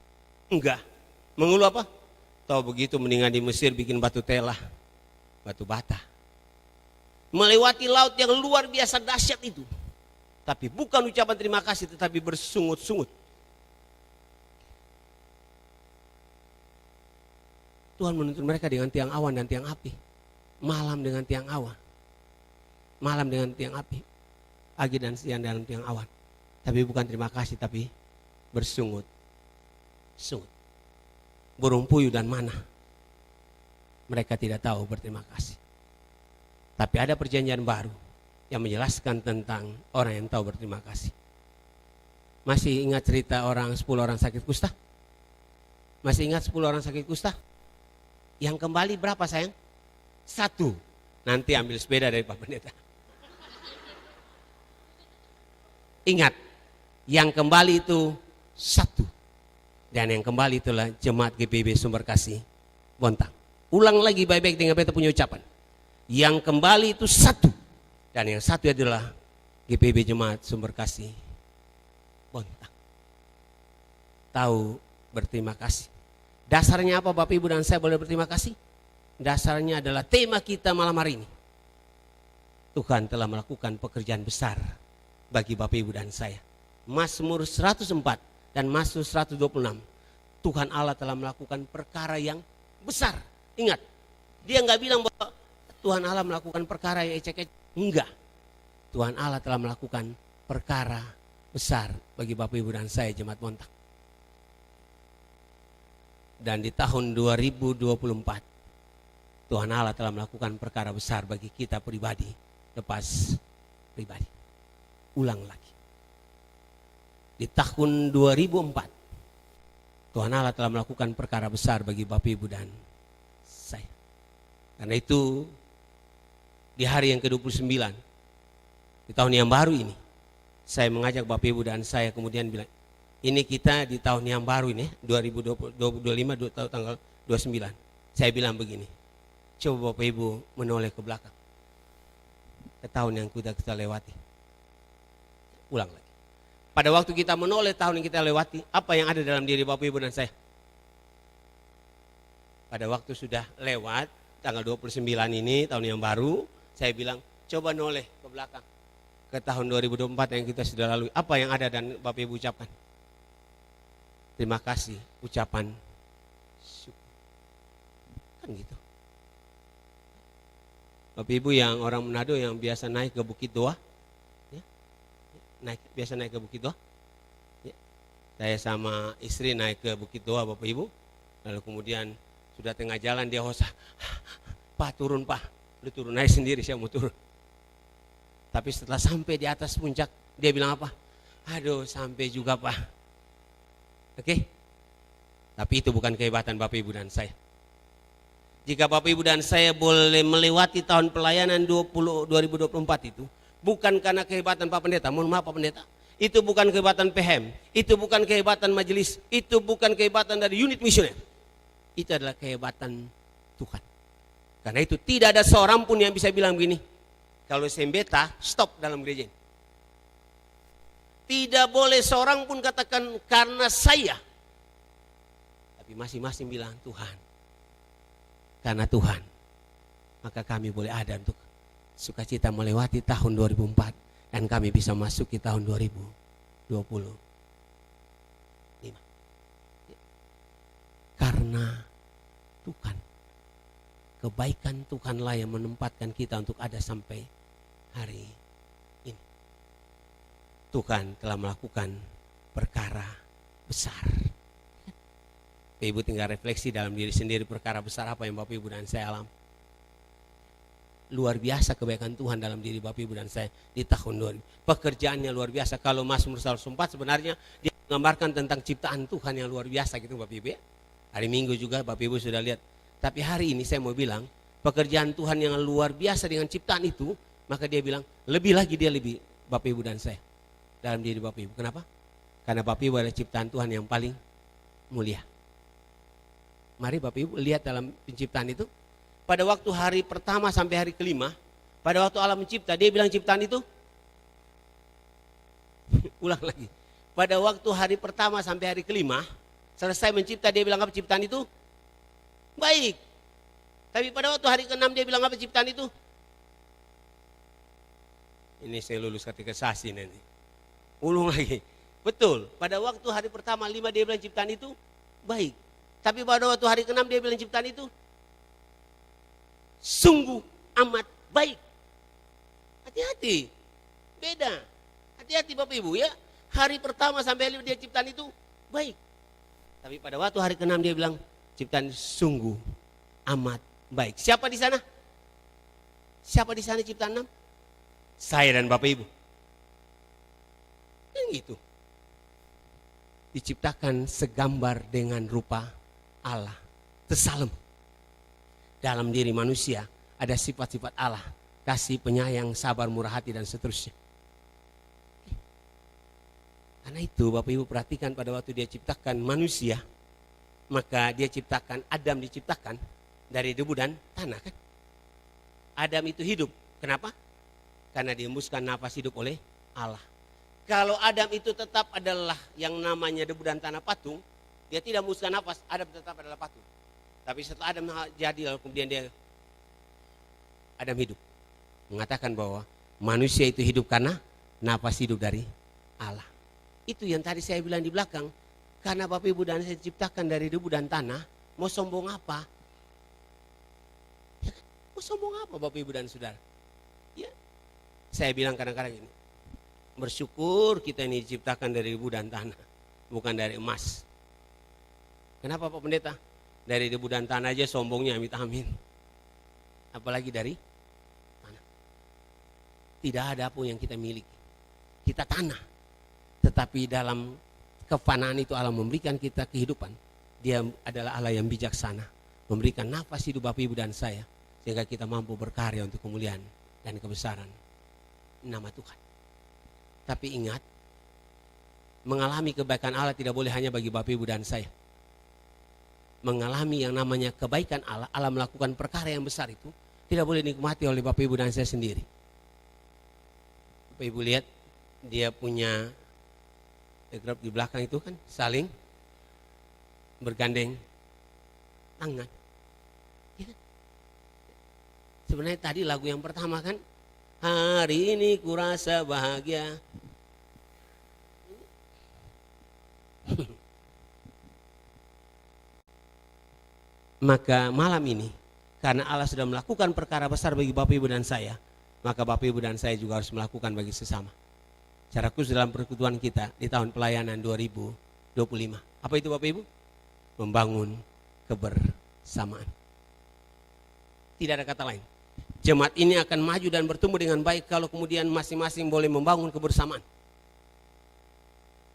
Speaker 10: Enggak. Mengeluh apa? Tahu begitu mendingan di Mesir bikin batu telah, batu bata. Melewati laut yang luar biasa dahsyat itu. Tapi bukan ucapan terima kasih, tetapi bersungut-sungut. Tuhan menuntun mereka dengan tiang awan dan tiang api. Malam dengan tiang awan. Malam dengan tiang api. Pagi dan siang dalam tiang awan. Tapi bukan terima kasih, tapi bersungut. Sungut. Burung puyuh dan mana. Mereka tidak tahu berterima kasih. Tapi ada perjanjian baru yang menjelaskan tentang orang yang tahu berterima kasih. Masih ingat cerita 10 orang sakit kusta? Masih ingat 10 orang sakit kusta? Yang kembali berapa sayang? 1. Nanti ambil sepeda dari Pak Pendeta. Ingat, yang kembali itu 1. Dan yang kembali itulah jemaat GPB Sumber Kasih Bontang. Ulang lagi baik-baik dengan beta punya ucapan. Yang kembali itu 1. Dan yang 1 adalah GPB Jemaat Sumber Kasih Bontang. Tahu berterima kasih. Dasarnya apa Bapak Ibu dan saya boleh berterima kasih? Dasarnya adalah tema kita malam hari ini. Tuhan telah melakukan pekerjaan besar bagi Bapak Ibu dan saya. Mazmur 104 dan Mazmur 126. Tuhan Allah telah melakukan perkara yang besar. Ingat, dia nggak bilang bahwa Tuhan Allah melakukan perkara yang ecek-ecek. Enggak. Tuhan Allah telah melakukan perkara besar bagi Bapak Ibu dan saya jemaat Bontang. Dan di tahun 2024 Tuhan Allah telah melakukan perkara besar bagi kita pribadi, lepas pribadi. Ulang lagi. Di tahun 2004 Tuhan Allah telah melakukan perkara besar bagi Bapak Ibu dan saya. Karena itu di hari yang ke-29 di tahun yang baru ini, saya mengajak Bapak Ibu dan saya kemudian bilang, ini kita di tahun yang baru ini 2025 tanggal 29. Saya bilang begini, coba Bapak Ibu menoleh ke belakang ke tahun yang kita lewati. Ulang lagi. Pada waktu kita menoleh tahun yang kita lewati, apa yang ada dalam diri Bapak Ibu dan saya? Pada waktu sudah lewat tanggal 29 ini tahun yang baru, saya bilang coba noleh ke belakang ke tahun 2024 yang kita sudah lalui. Apa yang ada dan Bapak Ibu ucapkan? Terima kasih, ucapan syukur. Kan gitu. Bapak Ibu yang orang Manado yang biasa naik ke Bukit Doa, ya, biasa naik ke Bukit Doa. Ya. Saya sama istri naik ke Bukit Doa Bapak Ibu, lalu kemudian sudah tengah jalan dia hosa, Pak turun Pak, lu turun naik sendiri, saya mau turun. Tapi setelah sampai di atas puncak, dia bilang apa? Aduh sampai juga Pak. Oke? Tapi itu bukan kehebatan Bapak Ibu dan saya. Jika Bapak Ibu dan saya boleh melewati tahun pelayanan 2024 itu, bukan karena kehebatan Pak Pendeta, mohon maaf Pak Pendeta, itu bukan kehebatan PHM, itu bukan kehebatan majelis, itu bukan kehebatan dari unit misioner. Itu adalah kehebatan Tuhan. Karena itu tidak ada seorang pun yang bisa bilang begini, kalau sembeta stop dalam gereja ini. Tidak boleh seorang pun katakan karena saya. Tapi masing-masing bilang Tuhan. Karena Tuhan. Maka kami boleh ada untuk sukacita melewati tahun 2004. Dan kami bisa masuk ke tahun 2025. Karena Tuhan. Kebaikan Tuhanlah yang menempatkan kita untuk ada sampai hari ini. Tuhan telah melakukan perkara besar. Bapak Ibu tinggal refleksi dalam diri sendiri perkara besar apa yang Bapak Ibu dan saya alami. luar biasa kebaikan Tuhan dalam diri Bapak Ibu dan saya di tahun 2000. Pekerjaannya luar biasa. Kalau Mazmur 104 sebenarnya dia menggambarkan tentang ciptaan Tuhan yang luar biasa gitu Bapak Ibu ya. Hari Minggu juga Bapak Ibu sudah lihat. Tapi hari ini saya mau bilang, pekerjaan Tuhan yang luar biasa dengan ciptaan itu, maka dia bilang, lebih lagi dia lebih Bapak Ibu dan saya dalam diri Bapak Ibu. Kenapa? Karena Bapak Ibu adalah ciptaan Tuhan yang paling mulia. Mari Bapak Ibu lihat dalam penciptaan itu. Pada waktu hari pertama sampai hari kelima, pada waktu Allah mencipta, dia bilang ciptaan itu, ulang lagi. Pada waktu hari pertama sampai hari kelima, selesai mencipta, dia bilang apa ciptaan itu? Baik. Tapi pada waktu hari ke-6 dia bilang apa ciptaan itu? Ini saya lulus katekisasi nanti. Ulung lagi. Betul. Pada waktu hari pertama 5 dia bilang ciptaan itu baik. Tapi pada waktu hari ke-6 dia bilang ciptaan itu sungguh amat baik. Hati-hati. Beda. Hati-hati Bapak Ibu ya. Hari pertama sampai hari dia ciptaan itu baik. Tapi pada waktu hari ke-6 dia bilang ciptaan sungguh amat baik. Siapa di sana? Siapa di sana ciptaan 6? Saya dan Bapak Ibu. Yang gitu. Diciptakan segambar dengan rupa Allah. Tersalem. Dalam diri manusia ada sifat-sifat Allah. Kasih, penyayang, sabar, murah hati dan seterusnya. Karena itu Bapak Ibu perhatikan pada waktu dia ciptakan manusia. Maka dia ciptakan, Adam diciptakan dari debu dan tanah kan. Adam itu hidup. Kenapa? Karena dihembuskan nafas hidup oleh Allah. Kalau Adam itu tetap adalah yang namanya debu dan tanah patung, dia tidak menghembuskan nafas, Adam tetap adalah patung. Tapi setelah Adam jadi, lalu kemudian Adam hidup. Mengatakan bahwa manusia itu hidup karena nafas hidup dari Allah. Itu yang tadi saya bilang di belakang. Karena Bapak Ibu dan saya diciptakan dari debu dan tanah, mau sombong apa? Ya, mau sombong apa Bapak Ibu dan Saudara? Ya, saya bilang kadang-kadang ini, bersyukur kita ini diciptakan dari debu dan tanah, bukan dari emas. Kenapa Pak Pendeta? Dari debu dan tanah aja sombongnya, amit amin. Apalagi dari tanah. Tidak ada pun yang kita miliki. Kita tanah. Tetapi dalam kefanaan itu Allah memberikan kita kehidupan. Dia adalah Allah yang bijaksana. Memberikan nafas hidup Bapak Ibu dan saya. Sehingga kita mampu berkarya untuk kemuliaan dan kebesaran nama Tuhan. Tapi ingat, mengalami kebaikan Allah tidak boleh hanya bagi Bapak Ibu dan saya. Mengalami yang namanya kebaikan Allah, Allah melakukan perkara yang besar itu tidak boleh dinikmati oleh Bapak Ibu dan saya sendiri. Bapak Ibu lihat, dia punya backdrop di belakang itu kan saling bergandeng tangan. Ya. Sebenarnya tadi lagu yang pertama kan, hari ini kurasa bahagia. Maka malam ini, karena Allah sudah melakukan perkara besar bagi Bapak Ibu dan saya, maka Bapak Ibu dan saya juga harus melakukan bagi sesama. Secara khusus dalam persekutuan kita di tahun pelayanan 2025. Apa itu Bapak Ibu? Membangun kebersamaan. Tidak ada kata lain. Jemaat ini akan maju dan bertumbuh dengan baik kalau kemudian masing-masing boleh membangun kebersamaan.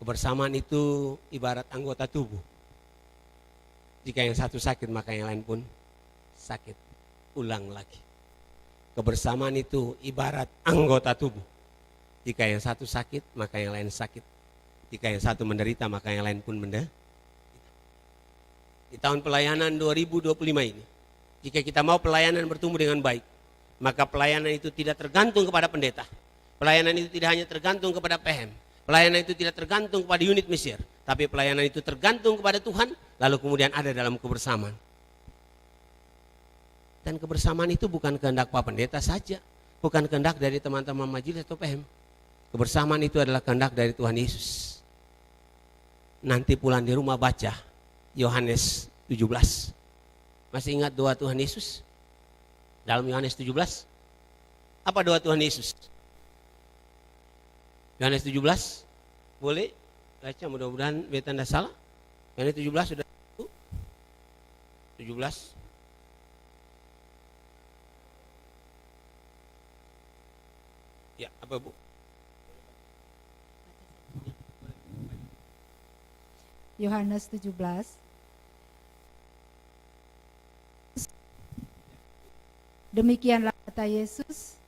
Speaker 10: Kebersamaan itu ibarat anggota tubuh. Jika yang satu sakit maka yang lain pun sakit. Ulang lagi. Kebersamaan itu ibarat anggota tubuh. Jika yang satu sakit maka yang lain sakit. Jika yang satu menderita maka yang lain pun menderita. Di tahun pelayanan 2025 ini, jika kita mau pelayanan bertumbuh dengan baik, maka pelayanan itu tidak tergantung kepada pendeta. Pelayanan itu tidak hanya tergantung kepada PM. Pelayanan itu tidak tergantung kepada unit Mesir, tapi pelayanan itu tergantung kepada Tuhan, lalu kemudian ada dalam kebersamaan. Dan kebersamaan itu bukan kehendak Pak Pendeta saja, bukan kehendak dari teman-teman majelis atau PM. Kebersamaan itu adalah kehendak dari Tuhan Yesus. Nanti pulang di rumah baca Yohanes 17. Masih ingat doa Tuhan Yesus? Dalam Yohanes 17, apa doa Tuhan Yesus? Yohanes 17, boleh baca, mudah-mudahan beta tidak salah. Yohanes 17 sudah 17. Ya, apa Bu?
Speaker 12: Yohanes 17. Demikianlah kata Yesus,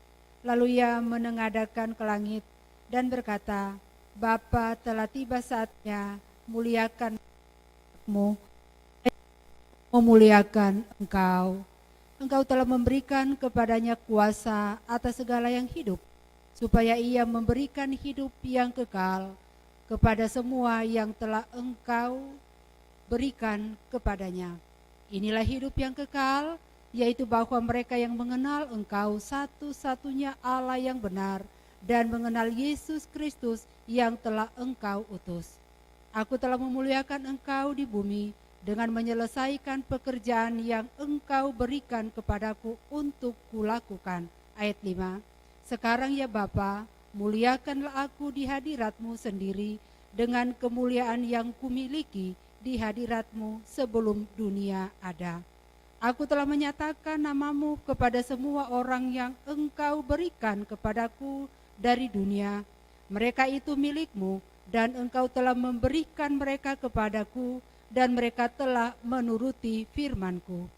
Speaker 12: lalu ia menengadahkan ke langit dan berkata, Bapa, telah tiba saatnya, muliakanmu, memuliakan Engkau. Engkau telah memberikan kepadanya kuasa atas segala yang hidup, supaya ia memberikan hidup yang kekal kepada semua yang telah Engkau berikan kepadanya. Inilah hidup yang kekal, yaitu bahwa mereka yang mengenal Engkau satu-satunya Allah yang benar dan mengenal Yesus Kristus yang telah Engkau utus. Aku telah memuliakan Engkau di bumi dengan menyelesaikan pekerjaan yang Engkau berikan kepadaku untuk kulakukan. Ayat 5. Sekarang ya Bapa, muliakanlah aku di hadirat-Mu sendiri dengan kemuliaan yang kumiliki di hadirat-Mu sebelum dunia ada. Aku telah menyatakan nama-Mu kepada semua orang yang Engkau berikan kepadaku dari dunia. Mereka itu milik-Mu dan Engkau telah memberikan mereka kepadaku dan mereka telah menuruti firman-Ku.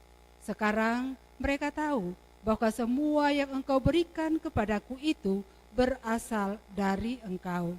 Speaker 12: Sekarang mereka tahu bahwa semua yang Engkau berikan kepadaku itu berasal dari Engkau.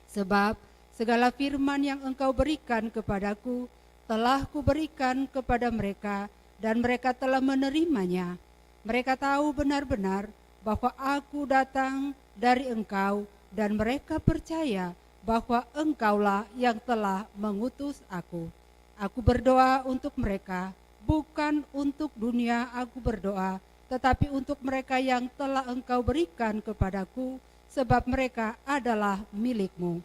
Speaker 12: Sebab segala firman yang Engkau berikan kepadaku telah Kuberikan kepada mereka dan mereka telah menerimanya. Mereka tahu benar-benar bahwa Aku datang dari Engkau dan mereka percaya bahwa Engkaulah yang telah mengutus Aku. Aku berdoa untuk mereka, bukan untuk dunia aku berdoa, tetapi untuk mereka yang telah Engkau berikan kepadaku, sebab mereka adalah milik-Mu.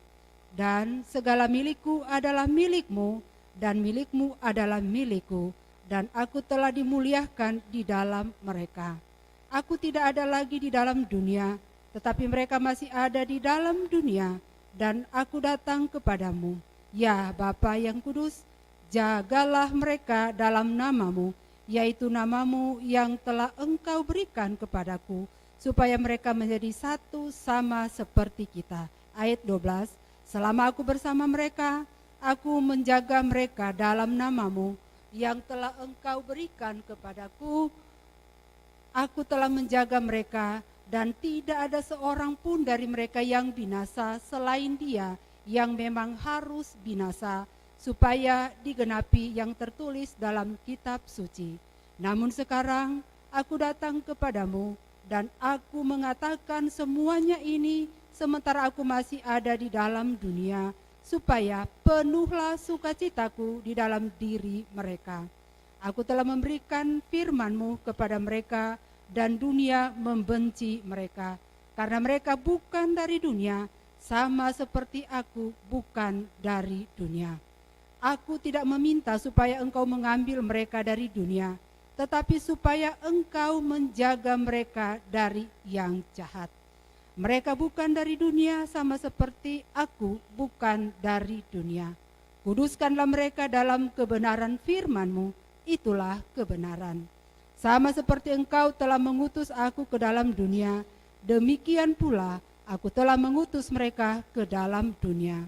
Speaker 12: Dan segala milikku adalah milik-Mu, dan milik-Mu adalah milikku, dan aku telah dimuliakan di dalam mereka. Aku tidak ada lagi di dalam dunia, tetapi mereka masih ada di dalam dunia, dan aku datang kepadamu. Ya Bapa yang kudus, jagalah mereka dalam nama-Mu, yaitu nama-Mu yang telah Engkau berikan kepadaku, supaya mereka menjadi satu sama seperti kita. Ayat 12, selama aku bersama mereka, aku menjaga mereka dalam nama-Mu yang telah Engkau berikan kepadaku. Aku telah menjaga mereka, dan tidak ada seorang pun dari mereka yang binasa selain dia yang memang harus binasa, supaya digenapi yang tertulis dalam kitab suci. Namun sekarang aku datang kepadamu, dan aku mengatakan semuanya ini sementara aku masih ada di dalam dunia, supaya penuhlah sukacitaku di dalam diri mereka. Aku telah memberikan firman-Mu kepada mereka, dan dunia membenci mereka, karena mereka bukan dari dunia, sama seperti aku bukan dari dunia. Aku tidak meminta supaya Engkau mengambil mereka dari dunia, tetapi supaya Engkau menjaga mereka dari yang jahat. Mereka bukan dari dunia, sama seperti aku bukan dari dunia. Kuduskanlah mereka dalam kebenaran firman-Mu, itulah kebenaran. Sama seperti Engkau telah mengutus aku ke dalam dunia, demikian pula aku telah mengutus mereka ke dalam dunia.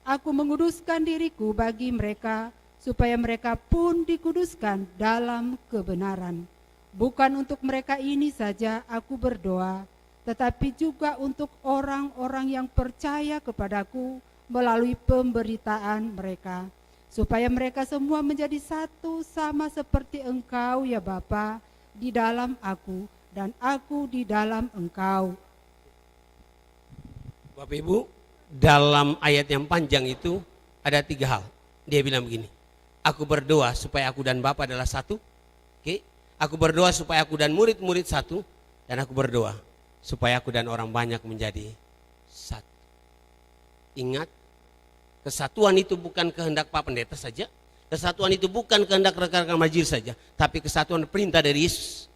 Speaker 12: Aku menguduskan diriku bagi mereka, supaya mereka pun dikuduskan dalam kebenaran. Bukan untuk mereka ini saja aku berdoa, tetapi juga untuk orang-orang yang percaya kepadaku melalui pemberitaan mereka, supaya mereka semua menjadi satu sama seperti Engkau ya Bapa, di dalam aku dan aku di dalam Engkau.
Speaker 10: Bapak Ibu, dalam ayat yang panjang itu ada 3 hal. Dia bilang begini, aku berdoa supaya aku dan Bapa adalah satu. Oke? Aku berdoa supaya aku dan murid-murid satu, dan aku berdoa supaya aku dan orang banyak menjadi satu. Ingat, kesatuan itu bukan kehendak Pak Pendeta saja, kesatuan itu bukan kehendak rekan-rekan majelis saja, tapi kesatuan perintah dari Yesus.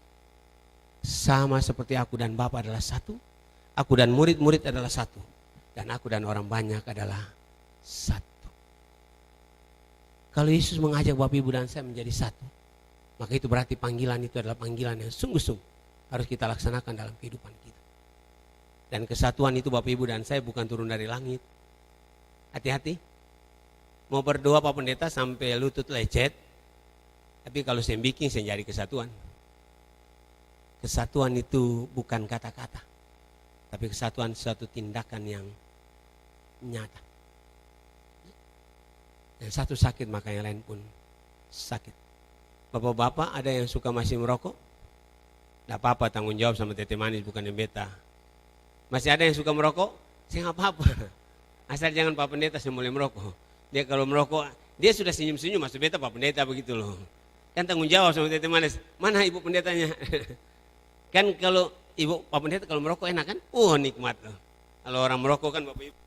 Speaker 10: Sama seperti aku dan Bapa adalah satu, aku dan murid-murid adalah satu, dan aku dan orang banyak adalah satu. Kalau Yesus mengajak Bapak Ibu dan saya menjadi satu, maka itu berarti panggilan itu adalah panggilan yang sungguh-sungguh harus kita laksanakan dalam kehidupan kita. Dan kesatuan itu Bapak Ibu dan saya bukan turun dari langit. Hati-hati. Mau berdoa Pak Pendeta sampai lutut lecet. Tapi kalau saya bikin saya jadi kesatuan. Kesatuan itu bukan kata-kata. Tapi kesatuan suatu tindakan yang nyata. Yang satu sakit maka yang lain pun sakit. Bapak-bapak ada yang suka masih merokok? Tidak apa-apa, tanggung jawab sama tete manis bukan yang beta. Masih ada yang suka merokok? Saya nggak apa-apa. Asal jangan Pak Pendeta saya mulai merokok. Dia kalau merokok, dia sudah senyum-senyum masuk beta Pak Pendeta begitu loh. Kan tanggung jawab sama tete manis. Mana ibu pendetanya? Kan kalau ibu Pak Pendeta kalau merokok enak kan? Nikmat loh. Kalau orang merokok kan Bapak Ibu.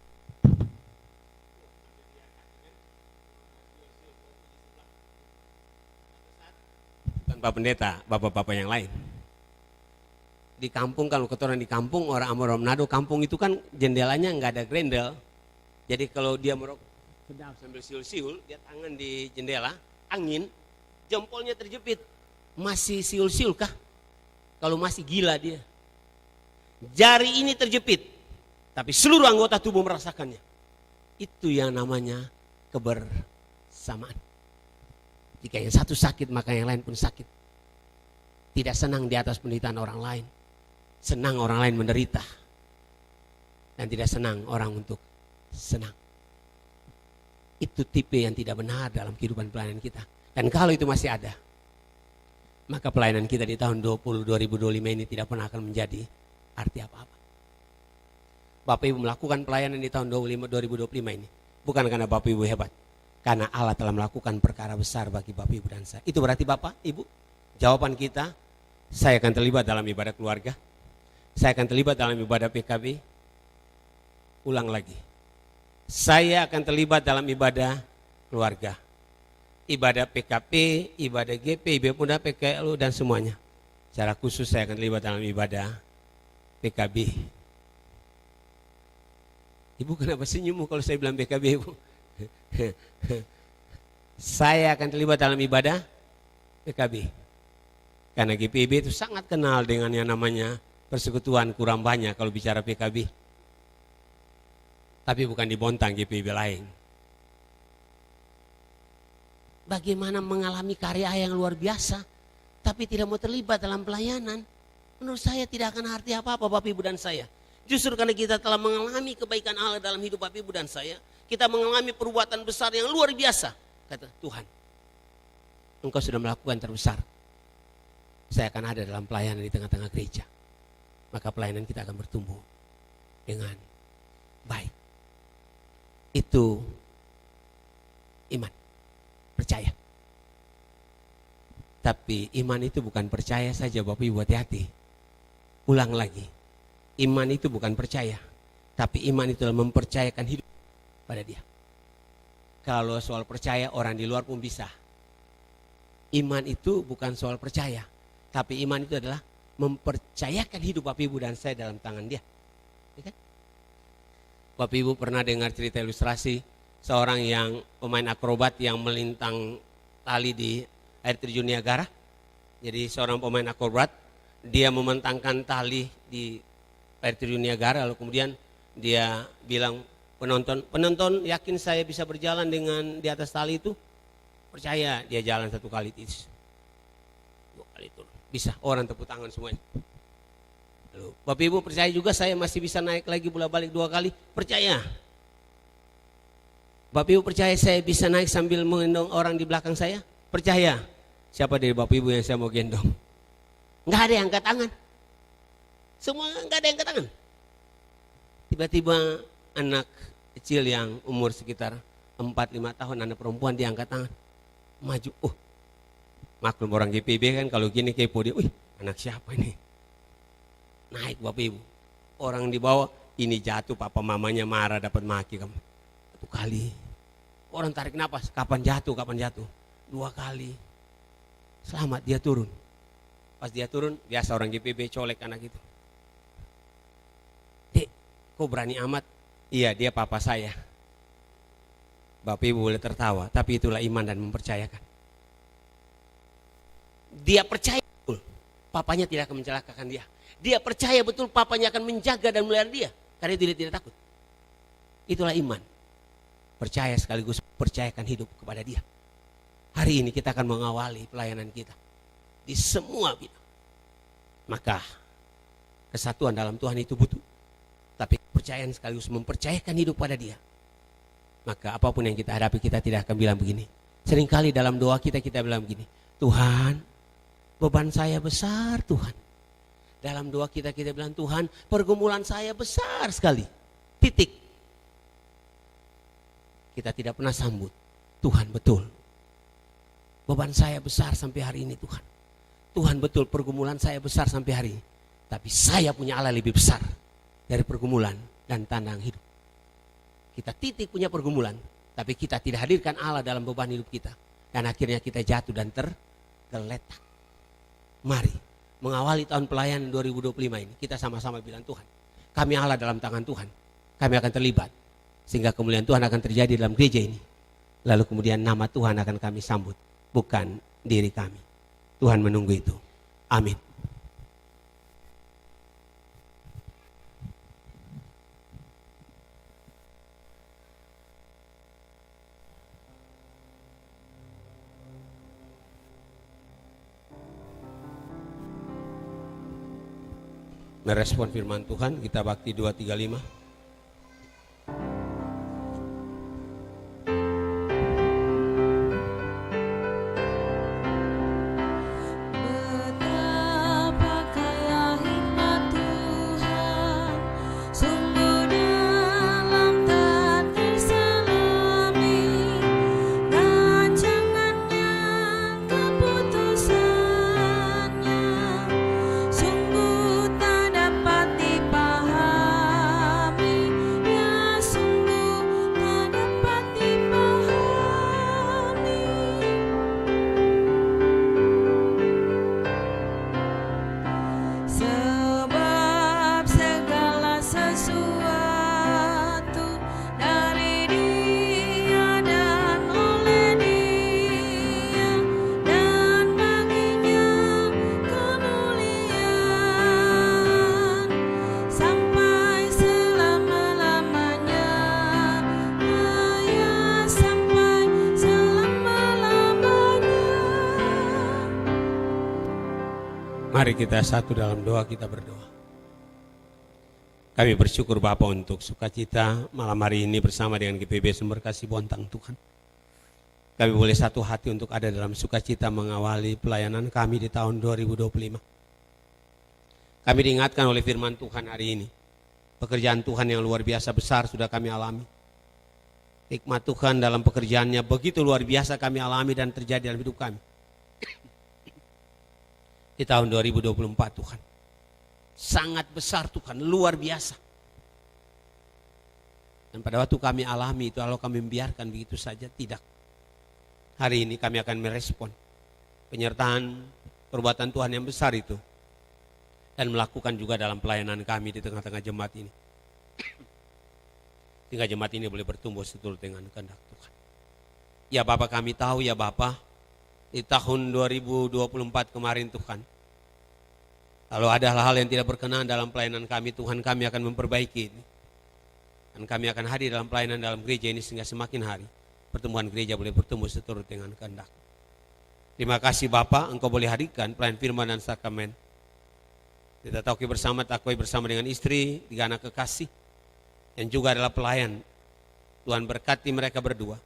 Speaker 10: Bukan Pak Pendeta, bapak-bapak yang lain. Di kampung, kalau kotoran di kampung, orang Manado kampung itu kan jendelanya nggak ada grendel. Jadi kalau dia merokok sedang sambil siul-siul, dia tangan di jendela, angin, jempolnya terjepit. Masih siul-siul kah? Kalau masih gila dia. Jari ini terjepit, tapi seluruh anggota tubuh merasakannya. Itu yang namanya kebersamaan. Jika yang satu sakit, maka yang lain pun sakit. Tidak senang di atas penderitaan orang lain. Senang orang lain menderita. Dan tidak senang orang untuk senang. Itu tipe yang tidak benar dalam kehidupan pelayanan kita. Dan kalau itu masih ada, maka pelayanan kita di tahun 2025 ini tidak pernah akan menjadi arti apa-apa. Bapak Ibu melakukan pelayanan di tahun 2025 ini bukan karena Bapak Ibu hebat, karena Allah telah melakukan perkara besar bagi Bapak Ibu dan saya. Itu berarti Bapak Ibu, jawaban kita, saya akan terlibat dalam ibadah keluarga, saya akan terlibat dalam ibadah PKB. Ulang lagi, saya akan terlibat dalam ibadah keluarga, ibadah PKP, ibadah GP, ibadah muda, PKLU dan semuanya. Secara khusus saya akan terlibat dalam ibadah PKB. Ibu kenapa senyum kalau saya bilang PKB, Ibu? Saya akan terlibat dalam ibadah PKB. Karena GPIB itu sangat kenal dengan yang namanya persekutuan kurang banyak kalau bicara PKB. Tapi bukan di Bontang GPIB lain. Bagaimana mengalami karya yang luar biasa, tapi tidak mau terlibat dalam pelayanan. Menurut saya tidak akan arti apa-apa Bapak Ibu dan saya. Justru karena kita telah mengalami kebaikan Allah dalam hidup Bapak Ibu dan saya, kita mengalami perbuatan besar yang luar biasa. Kata Tuhan, Engkau sudah melakukan terbesar. Saya akan ada dalam pelayanan di tengah-tengah gereja. Maka pelayanan kita akan bertumbuh dengan baik. Itu iman, percaya. Tapi iman itu bukan percaya saja Bapak Ibu, hati-hati. Ulang lagi. Iman itu bukan percaya, tapi iman itu adalah mempercayakan hidup pada Dia. Kalau soal percaya orang di luar pun bisa. Iman itu bukan soal percaya, tapi iman itu adalah mempercayakan hidup Bapak Ibu dan saya dalam tangan Dia. Ya kan? Bapak Ibu pernah dengar cerita ilustrasi seorang yang pemain akrobat yang melintang tali di air terjun Niagara. Jadi seorang pemain akrobat, dia membentangkan tali di air terjun Niagara, lalu kemudian dia bilang penonton yakin saya bisa berjalan dengan di atas tali itu? Percaya. Dia jalan 1 kali, 2 kali turun, bisa, orang tepuk tangan semuanya. Lalu Bapak Ibu percaya juga saya masih bisa naik lagi bolak-balik 2 kali? Percaya. Bapak Ibu percaya saya bisa naik sambil menggendong orang di belakang saya? Percaya. Siapa dari Bapak Ibu yang saya mau gendong? Nggak ada yang angkat tangan. Semua nggak ada yang angkat tangan. Tiba-tiba anak kecil yang umur sekitar 4-5 tahun, anak perempuan, dia angkat tangan. Maju. Maklum orang GPB kan kalau gini kepo dia. Anak siapa ini? Naik Bapak Ibu. Orang di bawah, ini jatuh, papa mamanya marah dapat maki kamu. 1 kali. Orang tarik napas, kapan jatuh? 2 kali. Selamat, dia turun. Pas dia turun, biasa orang GPB colek anak itu. Dek, kok berani amat? Iya, dia papa saya. Bapak Ibu boleh tertawa, tapi itulah iman dan mempercayakan. Dia percaya, papanya tidak akan mencelakakan dia. Dia percaya betul papanya akan menjaga dan melihara dia. Karena itu dia tidak takut. Itulah iman. Percaya sekaligus percayakan hidup kepada dia. Hari ini kita akan mengawali pelayanan kita di semua bidang. Maka kesatuan dalam Tuhan itu butuh. Tapi kepercayaan sekaligus mempercayakan hidup pada dia. Maka apapun yang kita hadapi kita tidak akan bilang begini. Seringkali dalam doa kita bilang begini. Tuhan, beban saya besar Tuhan. Dalam doa kita bilang Tuhan, pergumulan saya besar sekali. Titik. Kita tidak pernah sambut. Tuhan betul. Beban saya besar sampai hari ini Tuhan. Tuhan betul pergumulan saya besar sampai hari ini. Tapi saya punya Allah lebih besar dari pergumulan dan tantangan hidup. Kita titik punya pergumulan. Tapi kita tidak hadirkan Allah dalam beban hidup kita. Dan akhirnya kita jatuh dan tergeletak. Mari mengawali tahun pelayanan 2025 ini. Kita sama-sama bilang Tuhan, kami Allah dalam tangan Tuhan. Kami akan terlibat. Sehingga kemuliaan Tuhan akan terjadi dalam gereja ini. Lalu kemudian nama Tuhan akan kami sambut. Bukan diri kami. Tuhan menunggu itu. Amin. Merespon firman Tuhan, kita bakti 235. Mari kita satu dalam doa, kita berdoa. Kami bersyukur Bapa untuk sukacita malam hari ini bersama dengan GPB Sumber Kasih Bontang Tuhan. Kami boleh satu hati untuk ada dalam sukacita mengawali pelayanan kami di tahun 2025. Kami diingatkan oleh firman Tuhan hari ini. Pekerjaan Tuhan yang luar biasa besar sudah kami alami. Hikmat Tuhan dalam pekerjaannya begitu luar biasa kami alami dan terjadi dalam hidup kami. Di tahun 2024 Tuhan. Sangat besar Tuhan, luar biasa. Dan pada waktu kami alami itu, kalau kami membiarkan begitu saja, tidak. Hari ini kami akan merespon penyertaan perbuatan Tuhan yang besar itu. Dan melakukan juga dalam pelayanan kami di tengah-tengah jemaat ini. Sehingga jemaat ini boleh bertumbuh seturut dengan kehendak Tuhan. Ya Bapa, kami tahu ya Bapa, di tahun 2024 kemarin Tuhan, kalau ada hal-hal yang tidak berkenan dalam pelayanan kami, Tuhan, kami akan memperbaiki ini. Dan kami akan hadir dalam pelayanan dalam gereja ini sehingga semakin hari pertumbuhan gereja boleh bertumbuh seturut dengan kehendak. Terima kasih Bapa, Engkau boleh hadirkan pelayan firman dan sakramen. Kita takui bersama dengan istri, 3 anak kekasih, yang juga adalah pelayan. Tuhan berkati mereka berdua.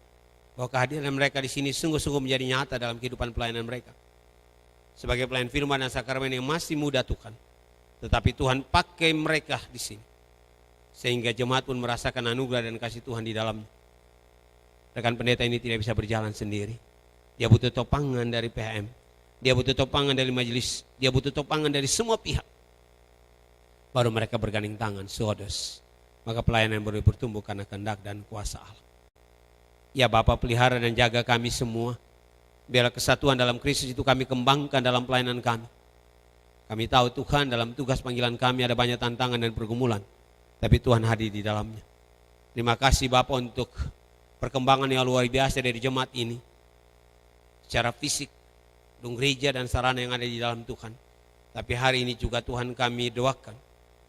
Speaker 10: Bahwa kehadiran mereka di sini sungguh-sungguh menjadi nyata dalam kehidupan pelayanan mereka. Sebagai pelayan firman dan sakramen yang masih muda Tuhan. Tetapi Tuhan pakai mereka di sini. Sehingga jemaat pun merasakan anugerah dan kasih Tuhan di dalamnya. Rekan pendeta ini tidak bisa berjalan sendiri. Dia butuh topangan dari PHM. Dia butuh topangan dari majelis. Dia butuh topangan dari semua pihak. Baru mereka bergandeng tangan, suodos. Maka pelayanan boleh bertumbuh karena kehendak dan kuasa Allah. Ya Bapa, pelihara dan jaga kami semua. Biarlah kesatuan dalam Kristus itu kami kembangkan dalam pelayanan kami. Kami tahu Tuhan dalam tugas panggilan kami ada banyak tantangan dan pergumulan. Tapi Tuhan hadir di dalamnya. Terima kasih Bapa untuk perkembangan yang luar biasa dari jemaat ini. Secara fisik, gedung gereja dan sarana yang ada di dalam Tuhan. Tapi hari ini juga Tuhan kami doakan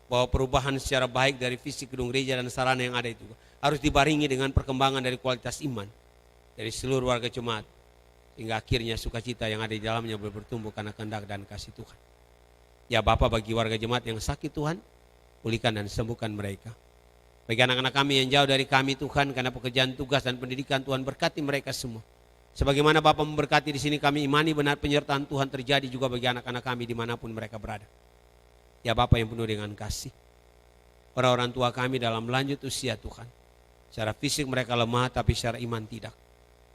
Speaker 10: bahwa perubahan secara baik dari fisik gedung gereja dan sarana yang ada itu harus dibarengi dengan perkembangan dari kualitas iman dari seluruh warga jemaat, sehingga akhirnya sukacita yang ada di dalamnya boleh bertumbuh karena kehendak dan kasih Tuhan. Ya Bapa, bagi warga jemaat yang sakit Tuhan, pulihkan dan sembuhkan mereka. Bagi anak-anak kami yang jauh dari kami Tuhan, karena pekerjaan tugas dan pendidikan Tuhan, berkati mereka semua. Sebagaimana Bapa memberkati di sini, kami imani benar penyertaan Tuhan terjadi juga bagi anak-anak kami dimanapun mereka berada. Ya Bapa yang penuh dengan kasih, orang-orang tua kami dalam lanjut usia Tuhan, secara fisik mereka lemah tapi secara iman tidak.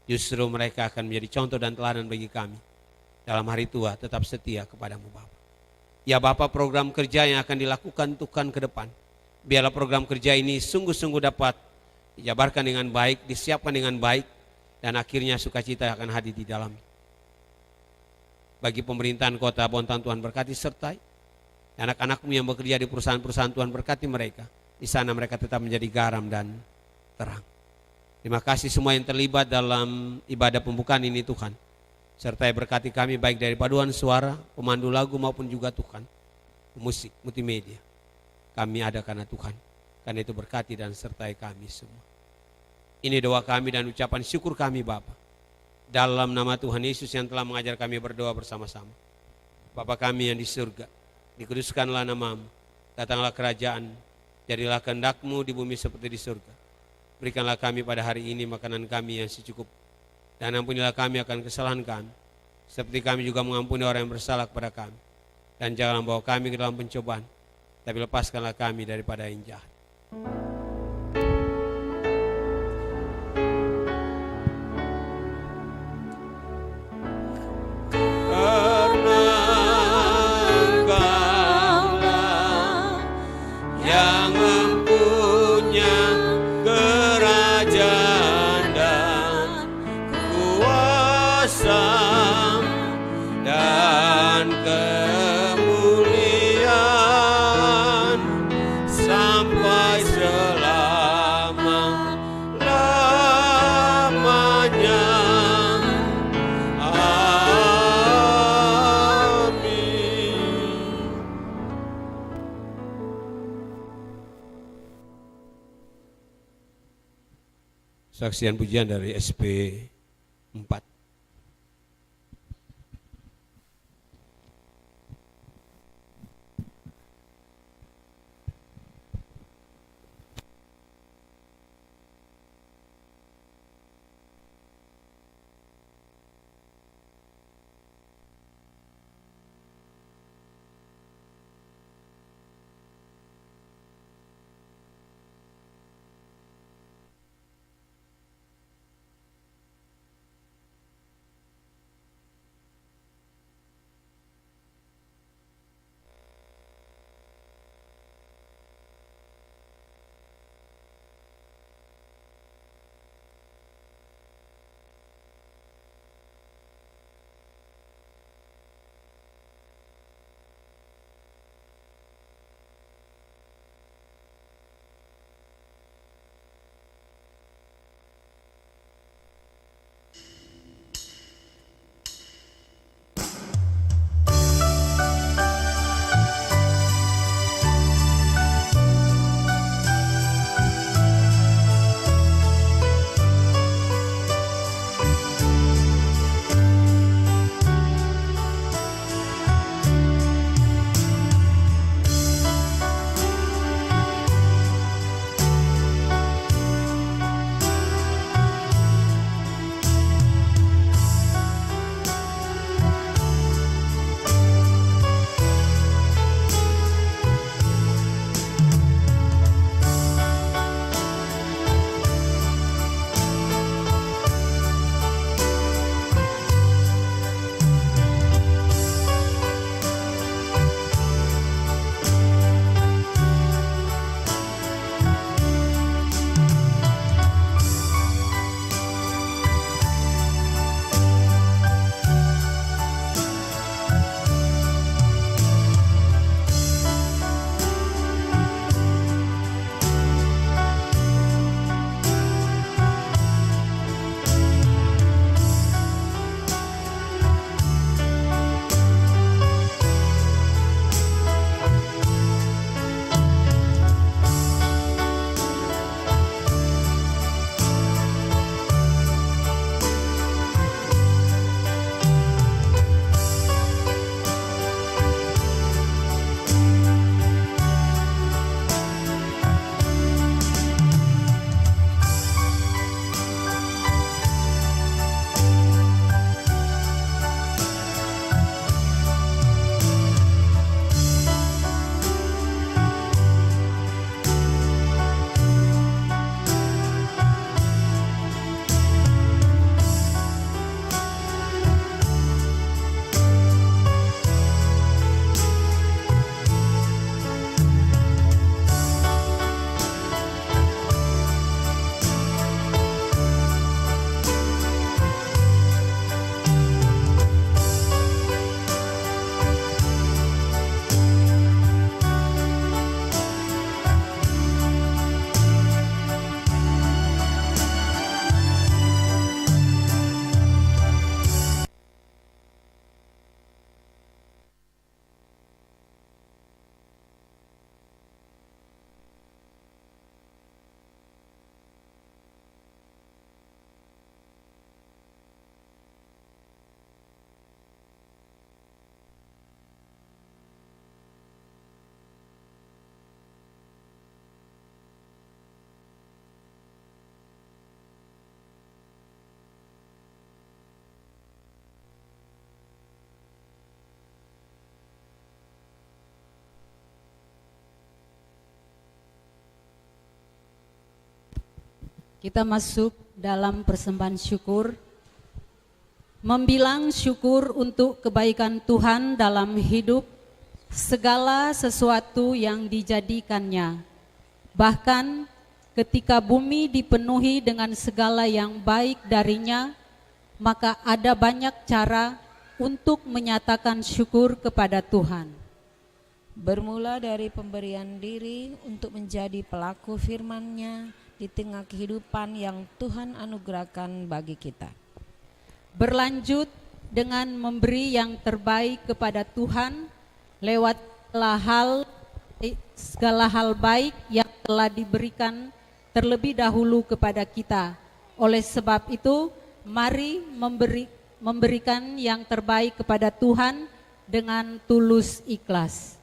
Speaker 10: Justru mereka akan menjadi contoh dan teladan bagi kami. Dalam hari tua tetap setia kepadamu Bapa. Ya Bapa, program kerja yang akan dilakukan Tuhan ke depan, biarlah program kerja ini sungguh-sungguh dapat dijabarkan dengan baik, disiapkan dengan baik, dan akhirnya sukacita akan hadir di dalamnya. Bagi pemerintahan kota Bontang Tuhan berkati sertai, anak-anakmu yang bekerja di perusahaan-perusahaan Tuhan berkati mereka. Di sana mereka tetap menjadi garam dan terang. Terima kasih semua yang terlibat dalam ibadah pembukaan ini Tuhan. Sertai berkati kami baik dari paduan suara, pemandu lagu maupun juga Tuhan, musik, multimedia. Kami ada karena Tuhan. Karena itu berkati dan sertai kami semua. Ini doa kami dan ucapan syukur kami Bapa. Dalam nama Tuhan Yesus yang telah mengajar kami berdoa bersama-sama. Bapa kami yang di surga, dikuduskanlah namamu, datanglah kerajaan, jadilah kehendak-Mu di bumi seperti di surga. Berikanlah kami pada hari ini makanan kami yang secukup, dan ampunilah kami akan kesalahan kami, seperti kami juga mengampuni orang yang bersalah kepada kami. Dan janganlah bawa kami ke dalam pencobaan, tapi lepaskanlah kami daripada yang jahat.
Speaker 13: Yang mempunyai kerajaan dan kuasa dan kemuliaan sampai selama-lamanya.
Speaker 10: Saksian pujian dari SP 4.
Speaker 6: Kita masuk dalam persembahan syukur, membilang syukur untuk kebaikan Tuhan dalam hidup, segala sesuatu yang dijadikannya. Bahkan ketika bumi dipenuhi dengan segala yang baik darinya, maka ada banyak cara untuk menyatakan syukur kepada Tuhan.
Speaker 8: Bermula dari pemberian diri untuk menjadi pelaku firman-Nya di tengah kehidupan yang Tuhan anugerahkan bagi kita.
Speaker 6: Berlanjut dengan memberi yang terbaik kepada Tuhan lewat segala hal baik yang telah diberikan terlebih dahulu kepada kita. Oleh sebab itu, mari memberikan yang terbaik kepada Tuhan dengan tulus ikhlas.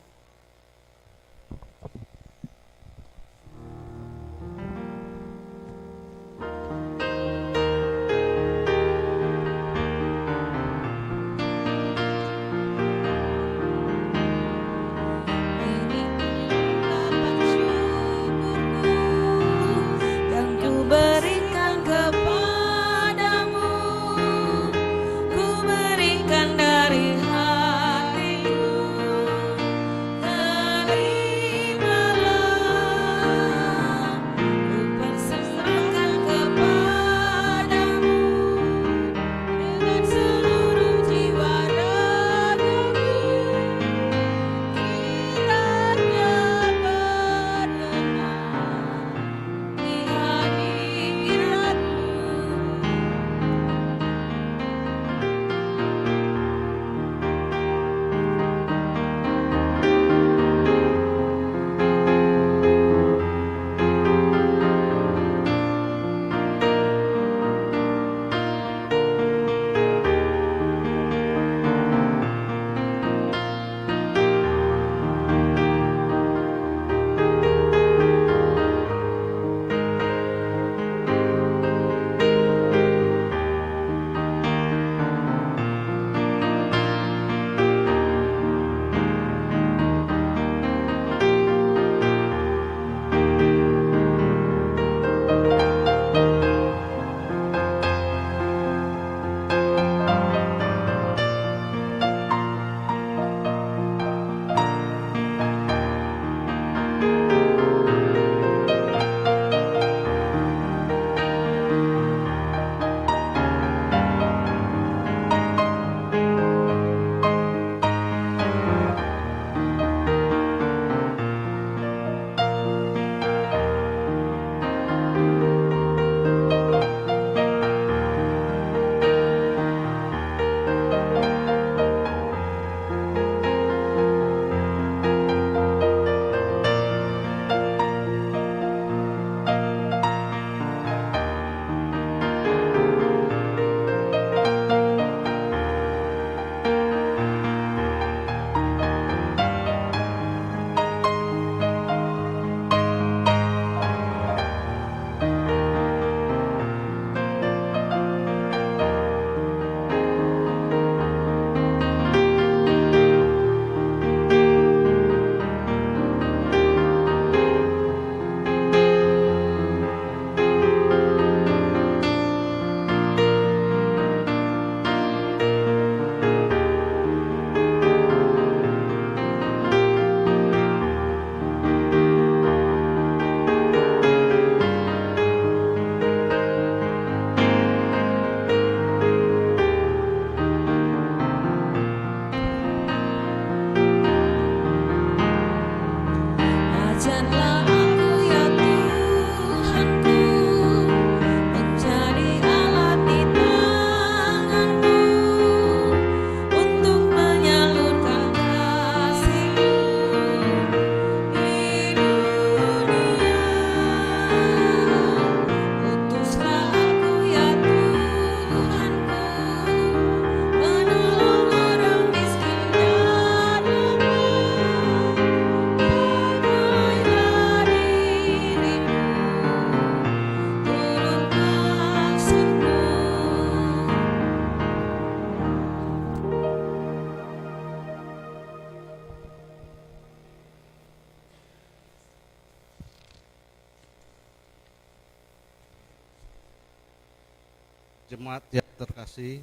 Speaker 14: Jemaat yang terkasih,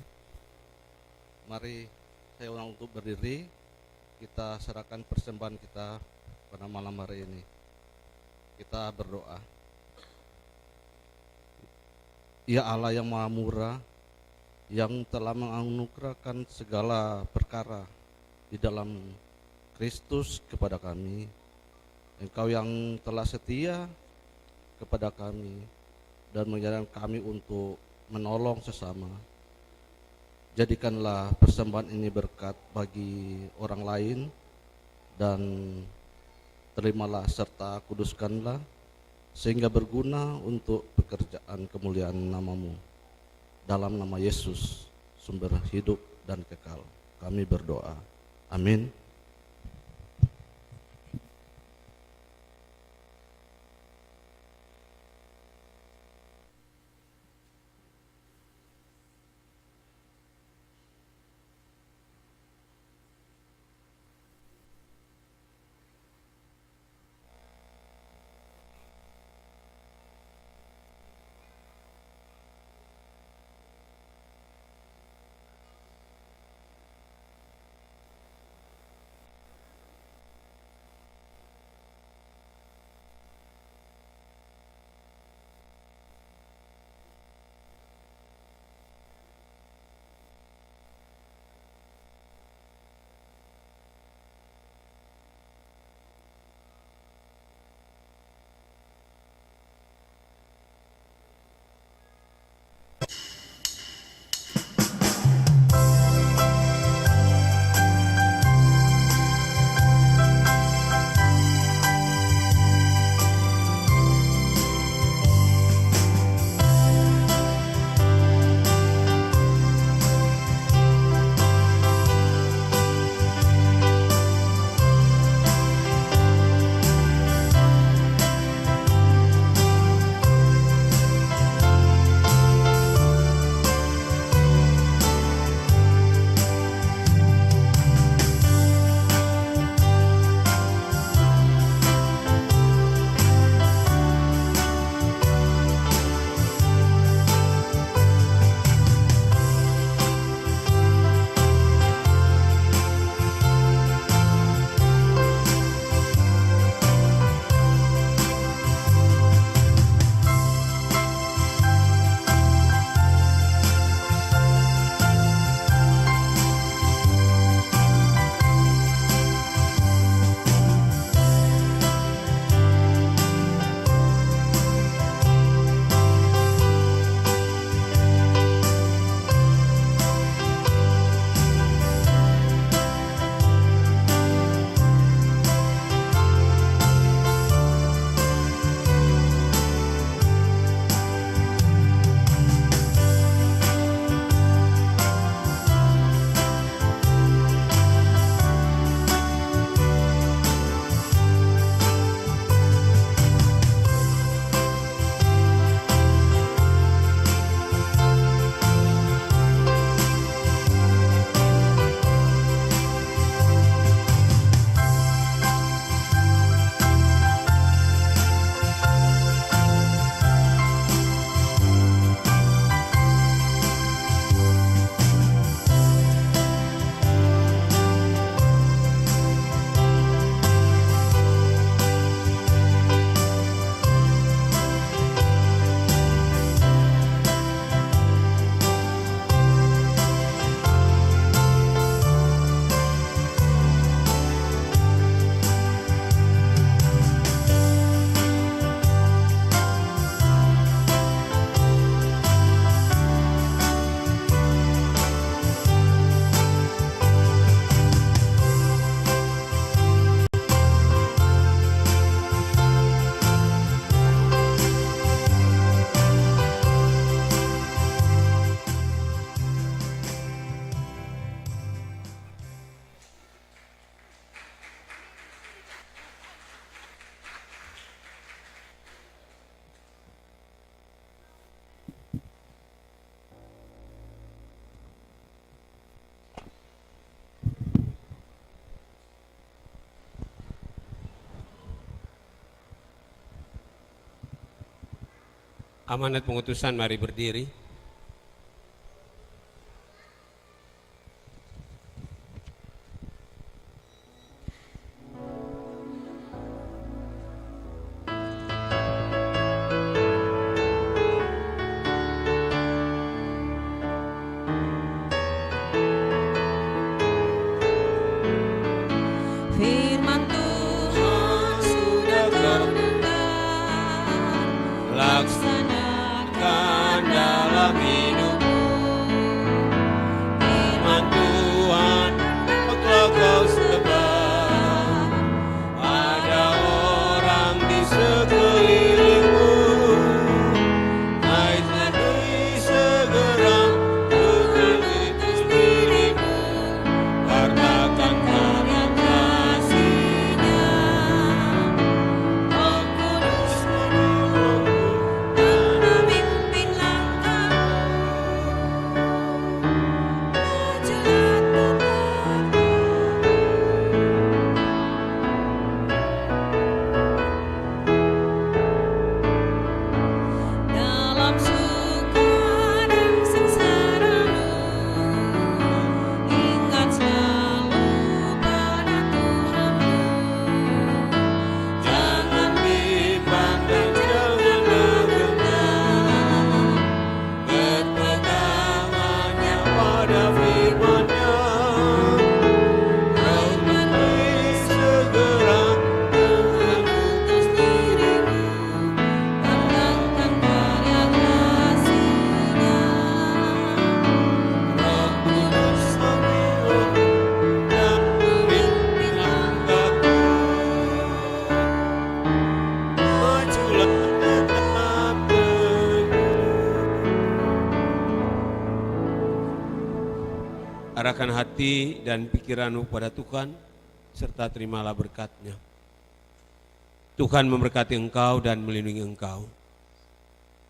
Speaker 14: mari saya ulang untuk berdiri. Kita serahkan persembahan kita pada malam hari ini. Kita berdoa. Ya Allah yang Maha Murah, yang telah menganugerahkan segala perkara di dalam Kristus kepada kami, Engkau yang telah setia kepada kami dan mengajarkan kami untuk menolong sesama. Jadikanlah persembahan ini berkat bagi orang lain, dan terimalah serta kuduskanlah sehingga berguna untuk pekerjaan kemuliaan nama-Mu. Dalam nama Yesus, sumber hidup dan kekal, kami berdoa. Amin.
Speaker 13: Amanat pengutusan, mari berdiri. bulan tetap teguh. Arahkan hati dan pikiranmu pada Tuhan, serta terimalah berkat-Nya. Tuhan memberkati engkau dan melindungi engkau.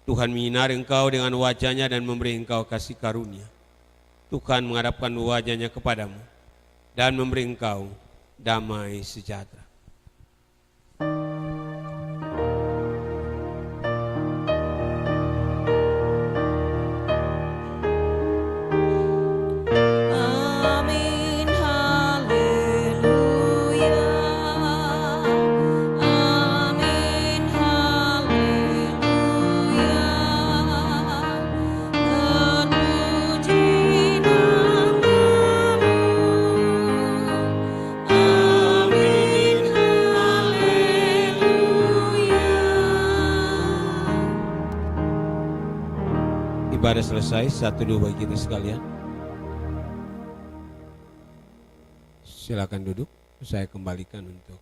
Speaker 13: Tuhan menyinari engkau dengan wajah-Nya dan memberi engkau kasih karunia. Tuhan menghadapkan wajah-Nya kepadamu dan memberi engkau damai sejahtera.
Speaker 8: Amin, haleluya. Amin, haleluya. Terpuji namamu. Amin, haleluya.
Speaker 13: Ibadah selesai, 1-2 bagi kita sekalian. Silakan duduk, saya kembalikan untuk